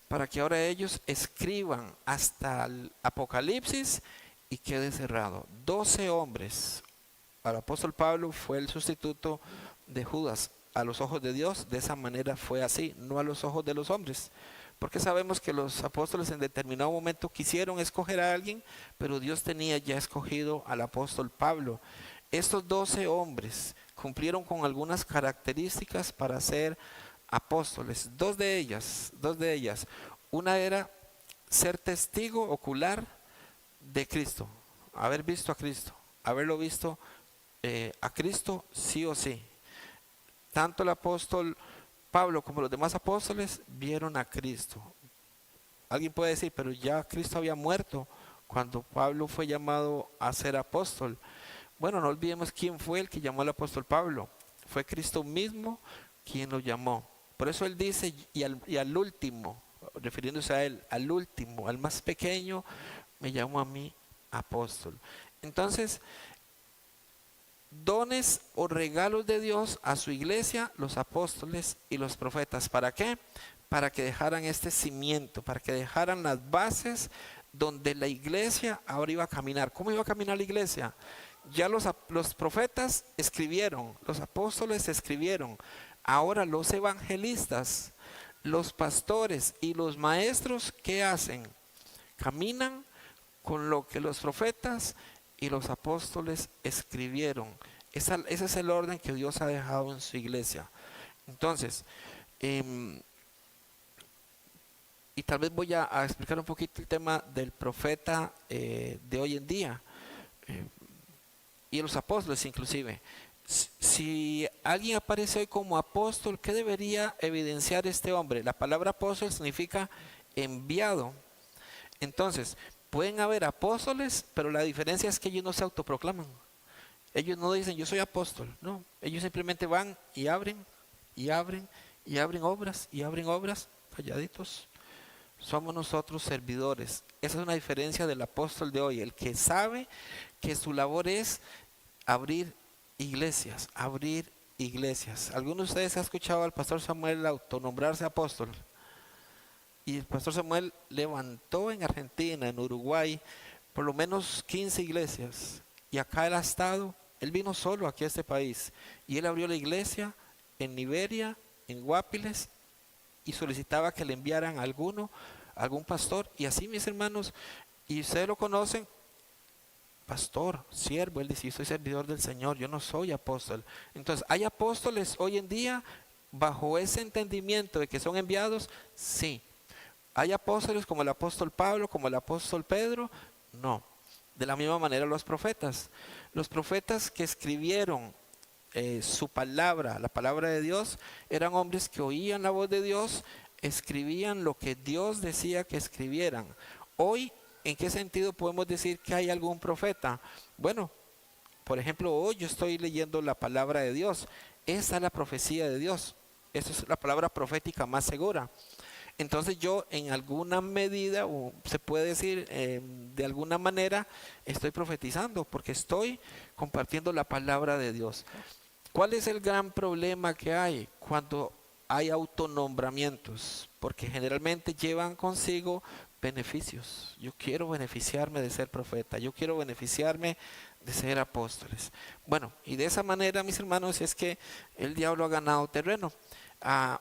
Para que ahora ellos escriban hasta el Apocalipsis y quede cerrado. 12 hombres. El apóstol Pablo fue el sustituto de Judas. A los ojos de Dios, de esa manera fue así, no a los ojos de los hombres. Porque sabemos que los apóstoles en determinado momento quisieron escoger a alguien, pero Dios tenía ya escogido al apóstol Pablo. Estos 12 hombres cumplieron con algunas características para ser apóstoles. Dos de ellas. Una era ser testigo ocular de Cristo, haber visto a Cristo, haberlo visto a Cristo sí o sí. Tanto el apóstol Pablo como los demás apóstoles vieron a Cristo. Alguien puede decir, pero ya Cristo había muerto cuando Pablo fue llamado a ser apóstol. Bueno, no olvidemos quién fue el que llamó al apóstol Pablo. Fue Cristo mismo quien lo llamó. Por eso él dice, y al último, refiriéndose a él, al último, al más pequeño, me llamó a mí apóstol. Entonces, dones o regalos de Dios a su iglesia, los apóstoles y los profetas. ¿Para qué? Para que dejaran este cimiento, para que dejaran las bases donde la iglesia ahora iba a caminar. ¿Cómo iba a caminar la iglesia? Ya los profetas escribieron, los apóstoles escribieron. Ahora los evangelistas, los pastores y los maestros, ¿qué hacen? Caminan con lo que los profetas y los apóstoles escribieron. Ese es el orden que Dios ha dejado en su iglesia. Entonces, y tal vez voy a explicar un poquito el tema del profeta de hoy en día, y los apóstoles inclusive. Si alguien aparece hoy como apóstol, ¿qué debería evidenciar este hombre? La palabra apóstol significa enviado. Entonces, pueden haber apóstoles, pero la diferencia es que ellos no se autoproclaman. Ellos no dicen, yo soy apóstol. No, ellos simplemente van y abren, y abren, y abren obras, calladitos. Somos nosotros servidores. Esa es una diferencia del apóstol de hoy, el que sabe que su labor es abrir iglesias. ¿Alguno de ustedes ha escuchado al pastor Samuel autonombrarse apóstol? Y el pastor Samuel levantó en Argentina, en Uruguay, por lo menos 15 iglesias. Y acá él ha estado, él vino solo aquí a este país. Y él abrió la iglesia en Liberia, en Guapiles, y solicitaba que le enviaran algún pastor. Y así, mis hermanos, y ustedes lo conocen, pastor, siervo, él dice, yo soy servidor del Señor, yo no soy apóstol. Entonces, ¿hay apóstoles hoy en día bajo ese entendimiento de que son enviados? Sí. ¿Hay apóstoles como el apóstol Pablo, como el apóstol Pedro? No. De la misma manera los profetas. Los profetas que escribieron su palabra, la palabra de Dios, eran hombres que oían la voz de Dios, escribían lo que Dios decía que escribieran. Hoy, ¿en qué sentido podemos decir que hay algún profeta? Bueno, por ejemplo, hoy yo estoy leyendo la palabra de Dios. Esa es la profecía de Dios. Esa es la palabra profética más segura. Entonces yo en alguna medida, o se puede decir de alguna manera, estoy profetizando porque estoy compartiendo la palabra de Dios. ¿Cuál es el gran problema que hay cuando hay autonombramientos? Porque generalmente llevan consigo beneficios. Yo quiero beneficiarme de ser profeta, yo quiero beneficiarme de ser apóstoles. Bueno, y de esa manera, mis hermanos, es que el diablo ha ganado terreno.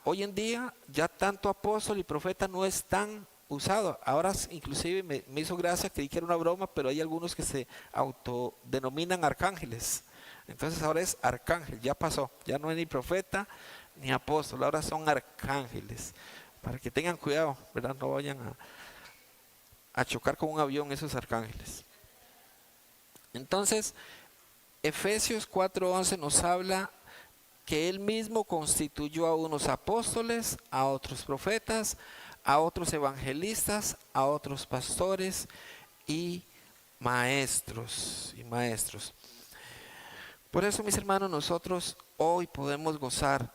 Hoy en día ya tanto apóstol y profeta no es tan usado. Ahora inclusive me hizo gracia, creí que era una broma, pero hay algunos que se autodenominan arcángeles. Entonces ahora es arcángel, ya pasó, ya no es ni profeta ni apóstol, ahora son arcángeles. Para que tengan cuidado, ¿verdad? No vayan a chocar con un avión esos arcángeles. Entonces, Efesios 4:11 nos habla que Él mismo constituyó a unos apóstoles, a otros profetas, a otros evangelistas, a otros pastores y maestros. Por eso, mis hermanos, nosotros hoy podemos gozar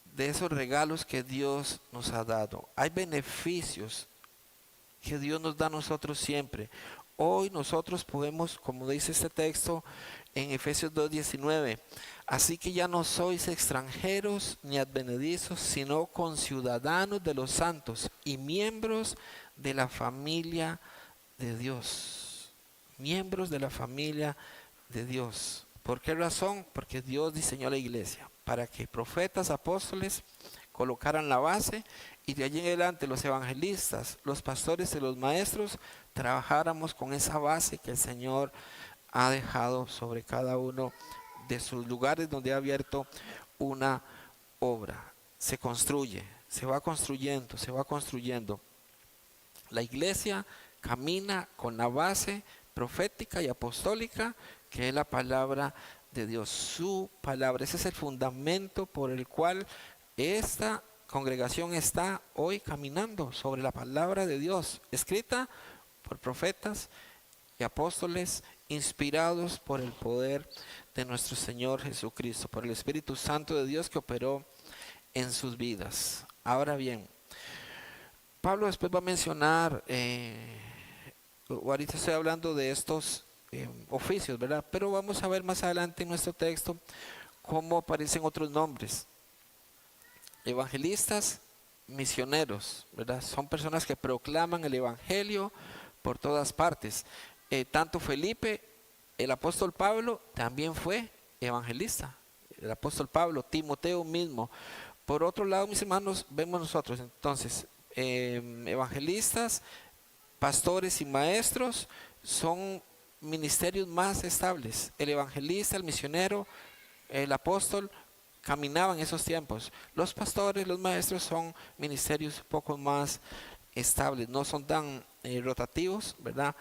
de esos regalos que Dios nos ha dado. Hay beneficios que Dios nos da a nosotros siempre. Hoy nosotros podemos, como dice este texto en Efesios 2:19, así que ya no sois extranjeros ni advenedizos, sino conciudadanos de los santos y miembros de la familia de Dios. Miembros de la familia de Dios. ¿Por qué razón? Porque Dios diseñó la iglesia para que profetas, apóstoles colocaran la base y de allí en adelante los evangelistas, los pastores y los maestros trabajáramos con esa base que el Señor ha dejado sobre cada uno de sus lugares donde ha abierto una obra. Se construye, se va construyendo. La iglesia camina con la base profética y apostólica que es la palabra de Dios, su palabra. Ese es el fundamento por el cual esta congregación está hoy caminando sobre la palabra de Dios, escrita por profetas y apóstoles, inspirados por el poder de nuestro Señor Jesucristo, por el Espíritu Santo de Dios que operó en sus vidas. Ahora bien, Pablo después va a mencionar, ahorita estoy hablando de estos oficios, ¿verdad? Pero vamos a ver más adelante en nuestro texto cómo aparecen otros nombres. Evangelistas, misioneros, ¿verdad? Son personas que proclaman el evangelio por todas partes. Tanto Felipe, el apóstol Pablo, también fue evangelista. El apóstol Pablo, Timoteo mismo. Por otro lado, mis hermanos, vemos nosotros entonces, evangelistas, pastores y maestros son ministerios más estables. El evangelista, el misionero, el apóstol caminaban esos tiempos. Los pastores, los maestros son ministerios un poco más estables, no son tan rotativos, ¿verdad?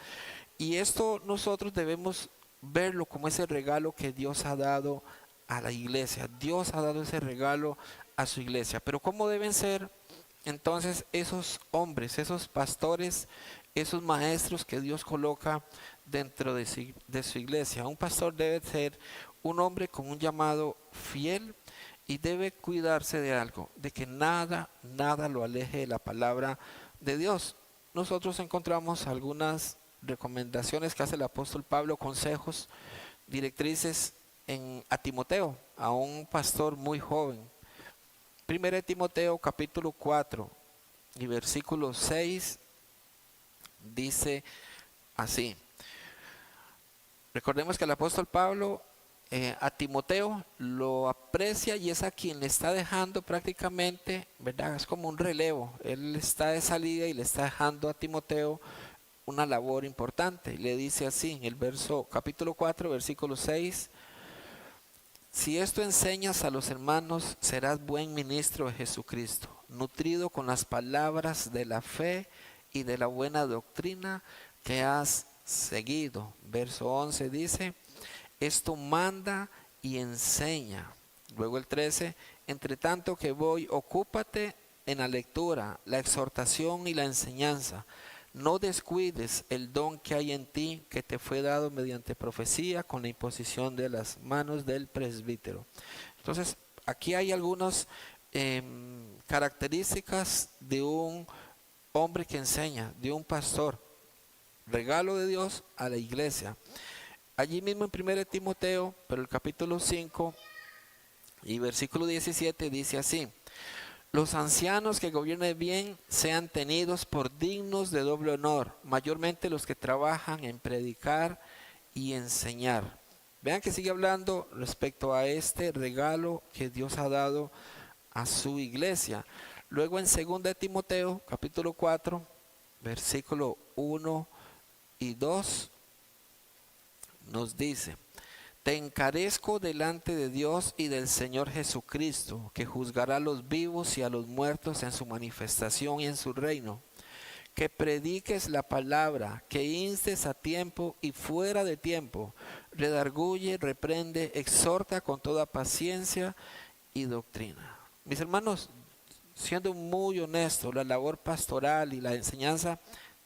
Y esto nosotros debemos verlo como ese regalo que Dios ha dado a la iglesia. Dios ha dado ese regalo a su iglesia. Pero ¿cómo deben ser entonces esos hombres, esos pastores, esos maestros que Dios coloca dentro de su iglesia? Un pastor debe ser un hombre con un llamado fiel y debe cuidarse de algo, de que nada lo aleje de la palabra de Dios. Nosotros encontramos algunas recomendaciones que hace el apóstol Pablo, consejos, directrices a Timoteo, a un pastor muy joven. 1 Timoteo capítulo 4 y versículo 6 dice así. Recordemos que el apóstol Pablo a Timoteo lo aprecia y es a quien le está dejando prácticamente, ¿verdad? Es como un relevo. Él está de salida y le está dejando a Timoteo una labor importante. Le dice así en el capítulo 4, versículo 6: si esto enseñas a los hermanos, serás buen ministro de Jesucristo, nutrido con las palabras de la fe y de la buena doctrina que has seguido. Verso 11 dice, esto manda y enseña. Luego el 13, entre tanto que voy, ocúpate en la lectura, la exhortación y la enseñanza. No descuides el don que hay en ti, que te fue dado mediante profecía con la imposición de las manos del presbítero. Entonces, aquí hay algunas características de un hombre que enseña, de un pastor. Regalo de Dios a la iglesia. Allí mismo en 1 Timoteo, pero el capítulo 5 y versículo 17 dice así: los ancianos que gobiernen bien sean tenidos por dignos de doble honor, mayormente los que trabajan en predicar y enseñar. Vean que sigue hablando respecto a este regalo que Dios ha dado a su iglesia. Luego en 2 Timoteo, capítulo 4, versículo 1 y 2, nos dice: te encarezco delante de Dios y del Señor Jesucristo, que juzgará a los vivos y a los muertos en su manifestación y en su reino. Que prediques la palabra, que instes a tiempo y fuera de tiempo, redarguye, reprende, exhorta con toda paciencia y doctrina. Mis hermanos, siendo muy honesto, la labor pastoral y la enseñanza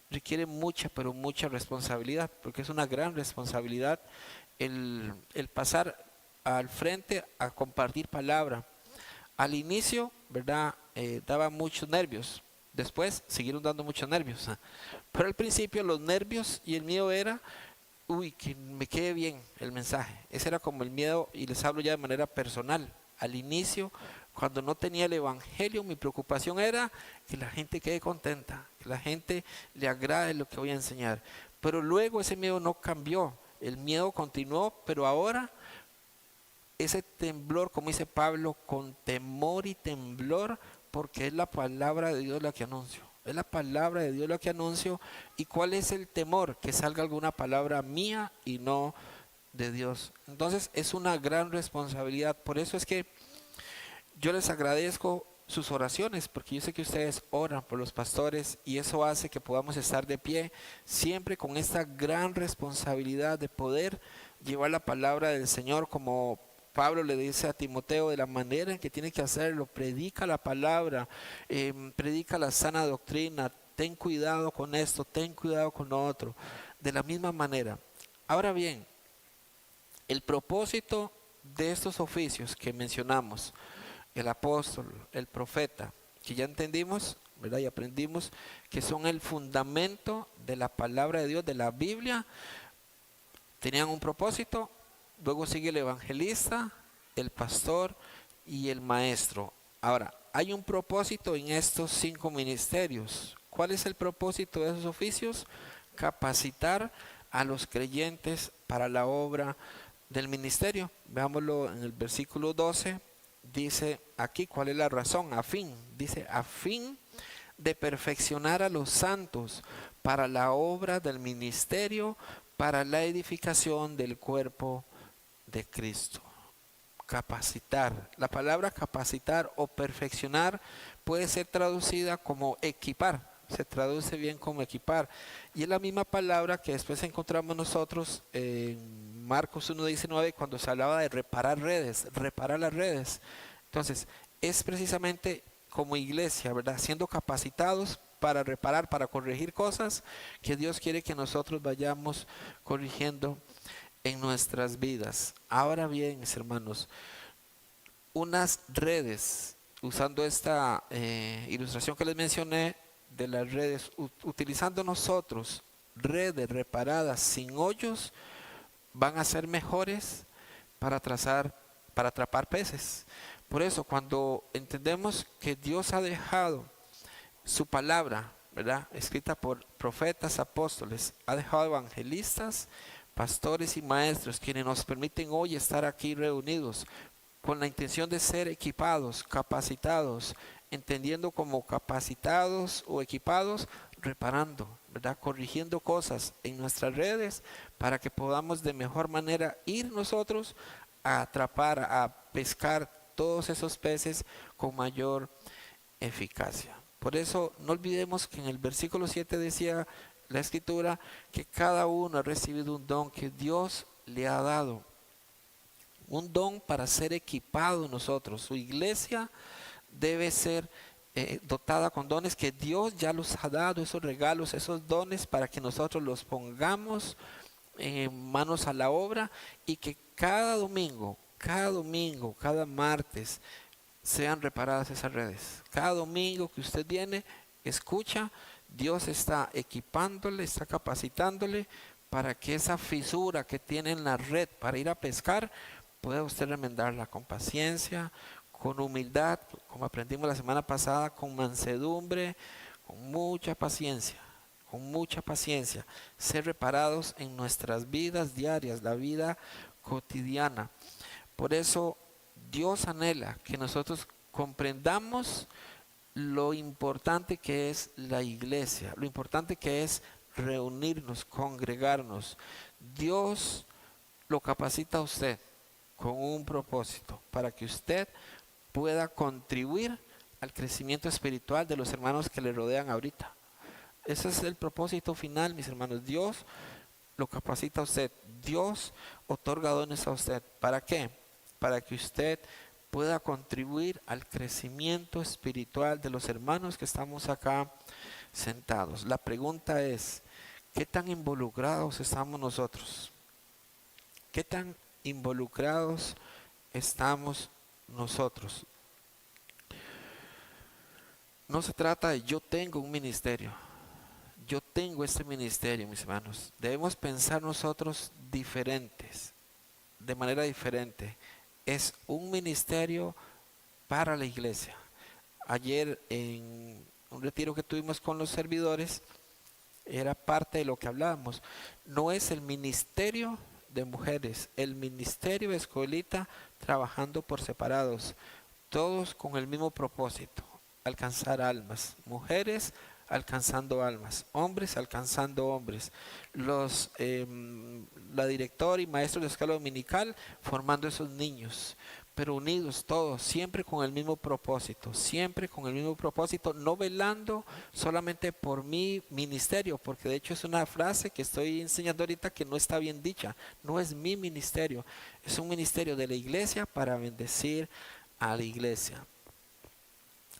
requiere mucha, pero mucha responsabilidad, porque es una gran responsabilidad el pasar al frente a compartir palabra. Al inicio, ¿verdad? Daba muchos nervios. Después siguieron dando muchos nervios. Pero al principio los nervios y el miedo era, que me quede bien el mensaje. Ese era como el miedo, y les hablo ya de manera personal. Al inicio, cuando no tenía el evangelio, mi preocupación era que la gente quede contenta, que la gente le agrade lo que voy a enseñar. Pero luego ese miedo no cambió. El miedo continuó, pero ahora ese temblor, como dice Pablo, con temor y temblor, porque es la palabra de Dios la que anuncio. Es la palabra de Dios la que anuncio. ¿Y cuál es el temor? Que salga alguna palabra mía y no de Dios. Entonces es una gran responsabilidad. Por eso es que yo les agradezco sus oraciones, porque yo sé que ustedes oran por los pastores y eso hace que podamos estar de pie siempre con esta gran responsabilidad de poder llevar la palabra del Señor, como Pablo le dice a Timoteo, de la manera en que tiene que hacerlo. Predica la palabra, predica la sana doctrina, ten cuidado con esto, ten cuidado con lo otro, de la misma manera. Ahora bien, el propósito de estos oficios que mencionamos, el apóstol, el profeta, que ya entendimos, ¿verdad? Y aprendimos que son el fundamento de la palabra de Dios, de la Biblia, tenían un propósito. Luego sigue el evangelista, el pastor y el maestro. Ahora, hay un propósito en estos 5 ministerios. ¿Cuál es el propósito de esos oficios? Capacitar a los creyentes para la obra del ministerio. Veámoslo en el versículo 12. Dice aquí cuál es la razón. Dice a fin de perfeccionar a los santos para la obra del ministerio, para la edificación del cuerpo de Cristo. Capacitar. La palabra capacitar o perfeccionar puede ser traducida como equipar. Se traduce bien como equipar. Y es la misma palabra que después encontramos nosotros en Marcos 1:19, cuando se hablaba de reparar redes, reparar las redes. Entonces, es precisamente como iglesia, ¿verdad? Siendo capacitados para reparar, para corregir cosas que Dios quiere que nosotros vayamos corrigiendo en nuestras vidas. Ahora bien, mis hermanos, unas redes, usando esta ilustración que les mencioné de las redes, utilizando nosotros redes reparadas sin hoyos, van a ser mejores para atrapar peces. Por eso, cuando entendemos que Dios ha dejado su palabra, ¿verdad?, escrita por profetas, apóstoles, ha dejado evangelistas, pastores y maestros, quienes nos permiten hoy estar aquí reunidos con la intención de ser equipados, capacitados, entendiendo como capacitados o equipados, reparando, ¿verdad?, corrigiendo cosas en nuestras redes para que podamos de mejor manera ir nosotros a atrapar, a pescar todos esos peces con mayor eficacia. Por eso no olvidemos que en el versículo 7 decía la escritura que cada uno ha recibido un don que Dios le ha dado. Un don para ser equipado nosotros. Su iglesia debe ser dotada con dones que Dios ya los ha dado, esos regalos, esos dones para que nosotros los pongamos manos a la obra y que cada domingo, cada martes sean reparadas esas redes. Cada domingo que usted viene, escucha, Dios está equipándole, está capacitándole para que esa fisura que tiene en la red para ir a pescar, pueda usted remendarla con paciencia, con humildad, como aprendimos la semana pasada, con mansedumbre, con mucha paciencia. Con mucha paciencia, ser reparados en nuestras vidas diarias, la vida cotidiana. Por eso Dios anhela que nosotros comprendamos lo importante que es la iglesia, lo importante que es reunirnos, congregarnos. Dios lo capacita a usted con un propósito, para que usted pueda contribuir al crecimiento espiritual de los hermanos que le rodean ahorita. Ese es el propósito final, mis hermanos. Dios lo capacita a usted. Dios otorga dones a usted. ¿Para qué? Para que usted pueda contribuir al crecimiento espiritual de los hermanos que estamos acá sentados. La pregunta es, ¿qué tan involucrados estamos nosotros? ¿Qué tan involucrados estamos nosotros? No se trata de yo tengo un ministerio. Yo tengo este ministerio, mis hermanos. Debemos pensar nosotros diferentes, de manera diferente. Es un ministerio para la iglesia. Ayer en un retiro que tuvimos con los servidores, era parte de lo que hablábamos. No es el ministerio de mujeres, el ministerio de escuelita trabajando por separados, todos con el mismo propósito, alcanzar almas, mujeres alcanzando almas, hombres alcanzando hombres, la directora y maestros de escuela dominical formando esos niños, pero unidos todos, siempre con el mismo propósito, siempre con el mismo propósito, no velando solamente por mi ministerio, porque de hecho es una frase que estoy enseñando ahorita que no está bien dicha, no es mi ministerio, es un ministerio de la iglesia para bendecir a la iglesia.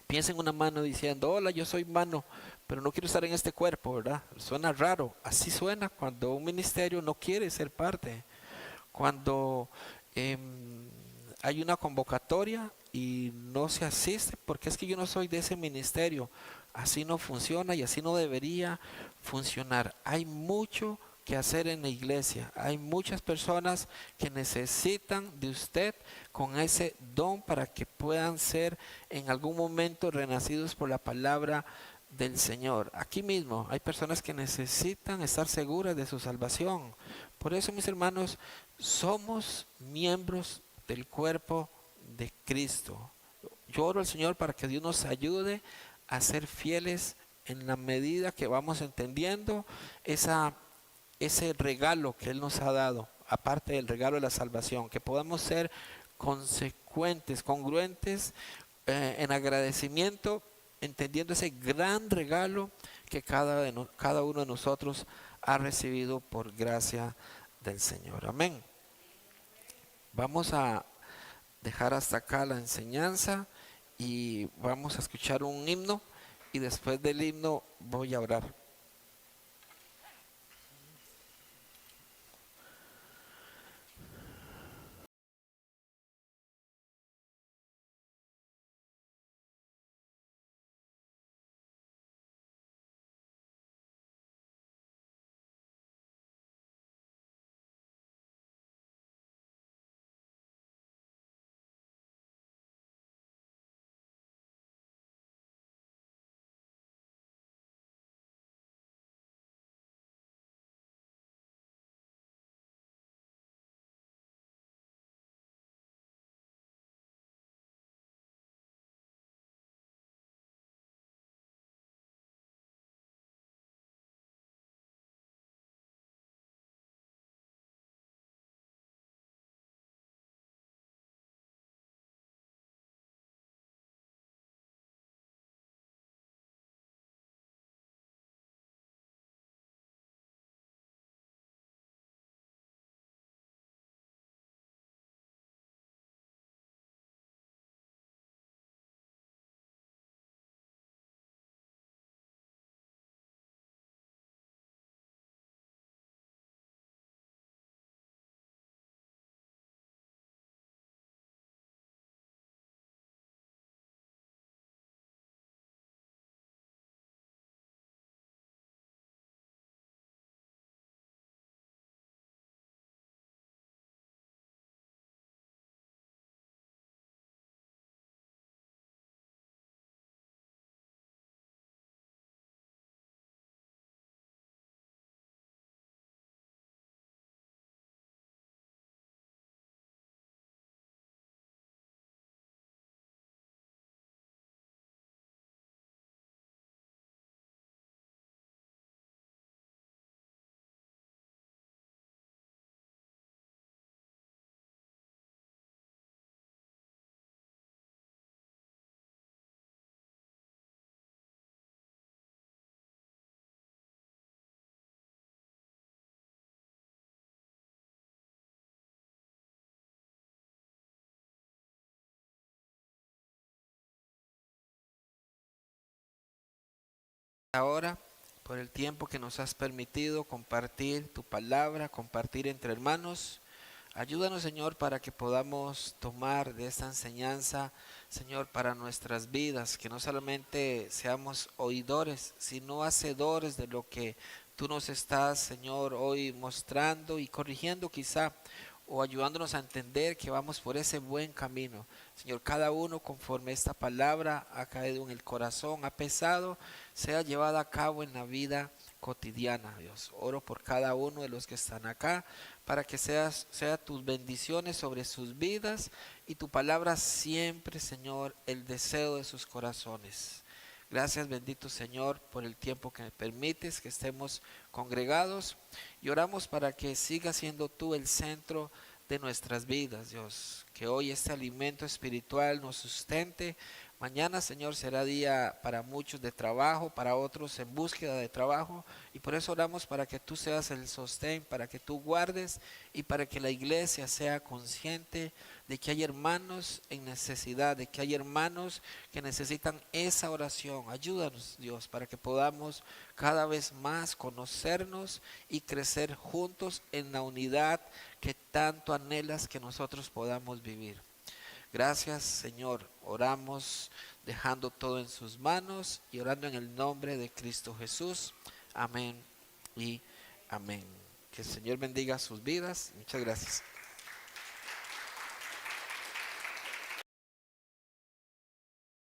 Piensa en una mano diciendo, hola, yo soy mano, pero no quiero estar en este cuerpo, ¿verdad? Suena raro. Así suena cuando un ministerio no quiere ser parte. Cuando hay una convocatoria y no se asiste, porque es que yo no soy de ese ministerio. Así no funciona y así no debería funcionar. Hay mucho que hacer en la iglesia. Hay muchas personas que necesitan de usted con ese don para que puedan ser en algún momento renacidos por la palabra del Señor. Aquí mismo hay personas que necesitan estar seguras de su salvación. Por eso, mis hermanos, somos miembros del cuerpo de Cristo. Yo oro al Señor para que Dios nos ayude a ser fieles en la medida que vamos entendiendo ese regalo que Él nos ha dado, aparte del regalo de la salvación, que podamos ser consecuentes, congruentes en agradecimiento, entendiendo ese gran regalo que cada uno de nosotros ha recibido por gracia del Señor. Amén. Vamos a dejar hasta acá la enseñanza y vamos a escuchar un himno y después del himno voy a orar. ahora por el tiempo que nos has permitido compartir tu palabra, compartir entre hermanos. Ayúdanos, Señor, para que podamos tomar de esta enseñanza, Señor, para nuestras vidas, que no solamente seamos oidores, sino hacedores de lo que tú nos estás, Señor, hoy mostrando y corrigiendo quizá, o ayudándonos a entender que vamos por ese buen camino. Señor, cada uno conforme esta palabra ha caído en el corazón, ha pesado, sea llevada a cabo en la vida cotidiana, Dios. Oro por cada uno de los que están acá, para que sea tus bendiciones sobre sus vidas y tu palabra siempre, Señor, el deseo de sus corazones. Gracias, bendito Señor, por el tiempo que me permites que estemos congregados y oramos para que siga siendo tú el centro de nuestras vidas, Dios. Que hoy este alimento espiritual nos sustente. Mañana, Señor, será día para muchos de trabajo, para otros en búsqueda de trabajo. Y por eso oramos para que tú seas el sostén, para que tú guardes y para que la iglesia sea consciente de que hay hermanos en necesidad, de que hay hermanos que necesitan esa oración. Ayúdanos, Dios, para que podamos cada vez más conocernos y crecer juntos en la unidad que tanto anhelas que nosotros podamos vivir. Gracias, Señor. Oramos dejando todo en sus manos y orando en el nombre de Cristo Jesús. Amén y amén. Que el Señor bendiga sus vidas. Muchas gracias.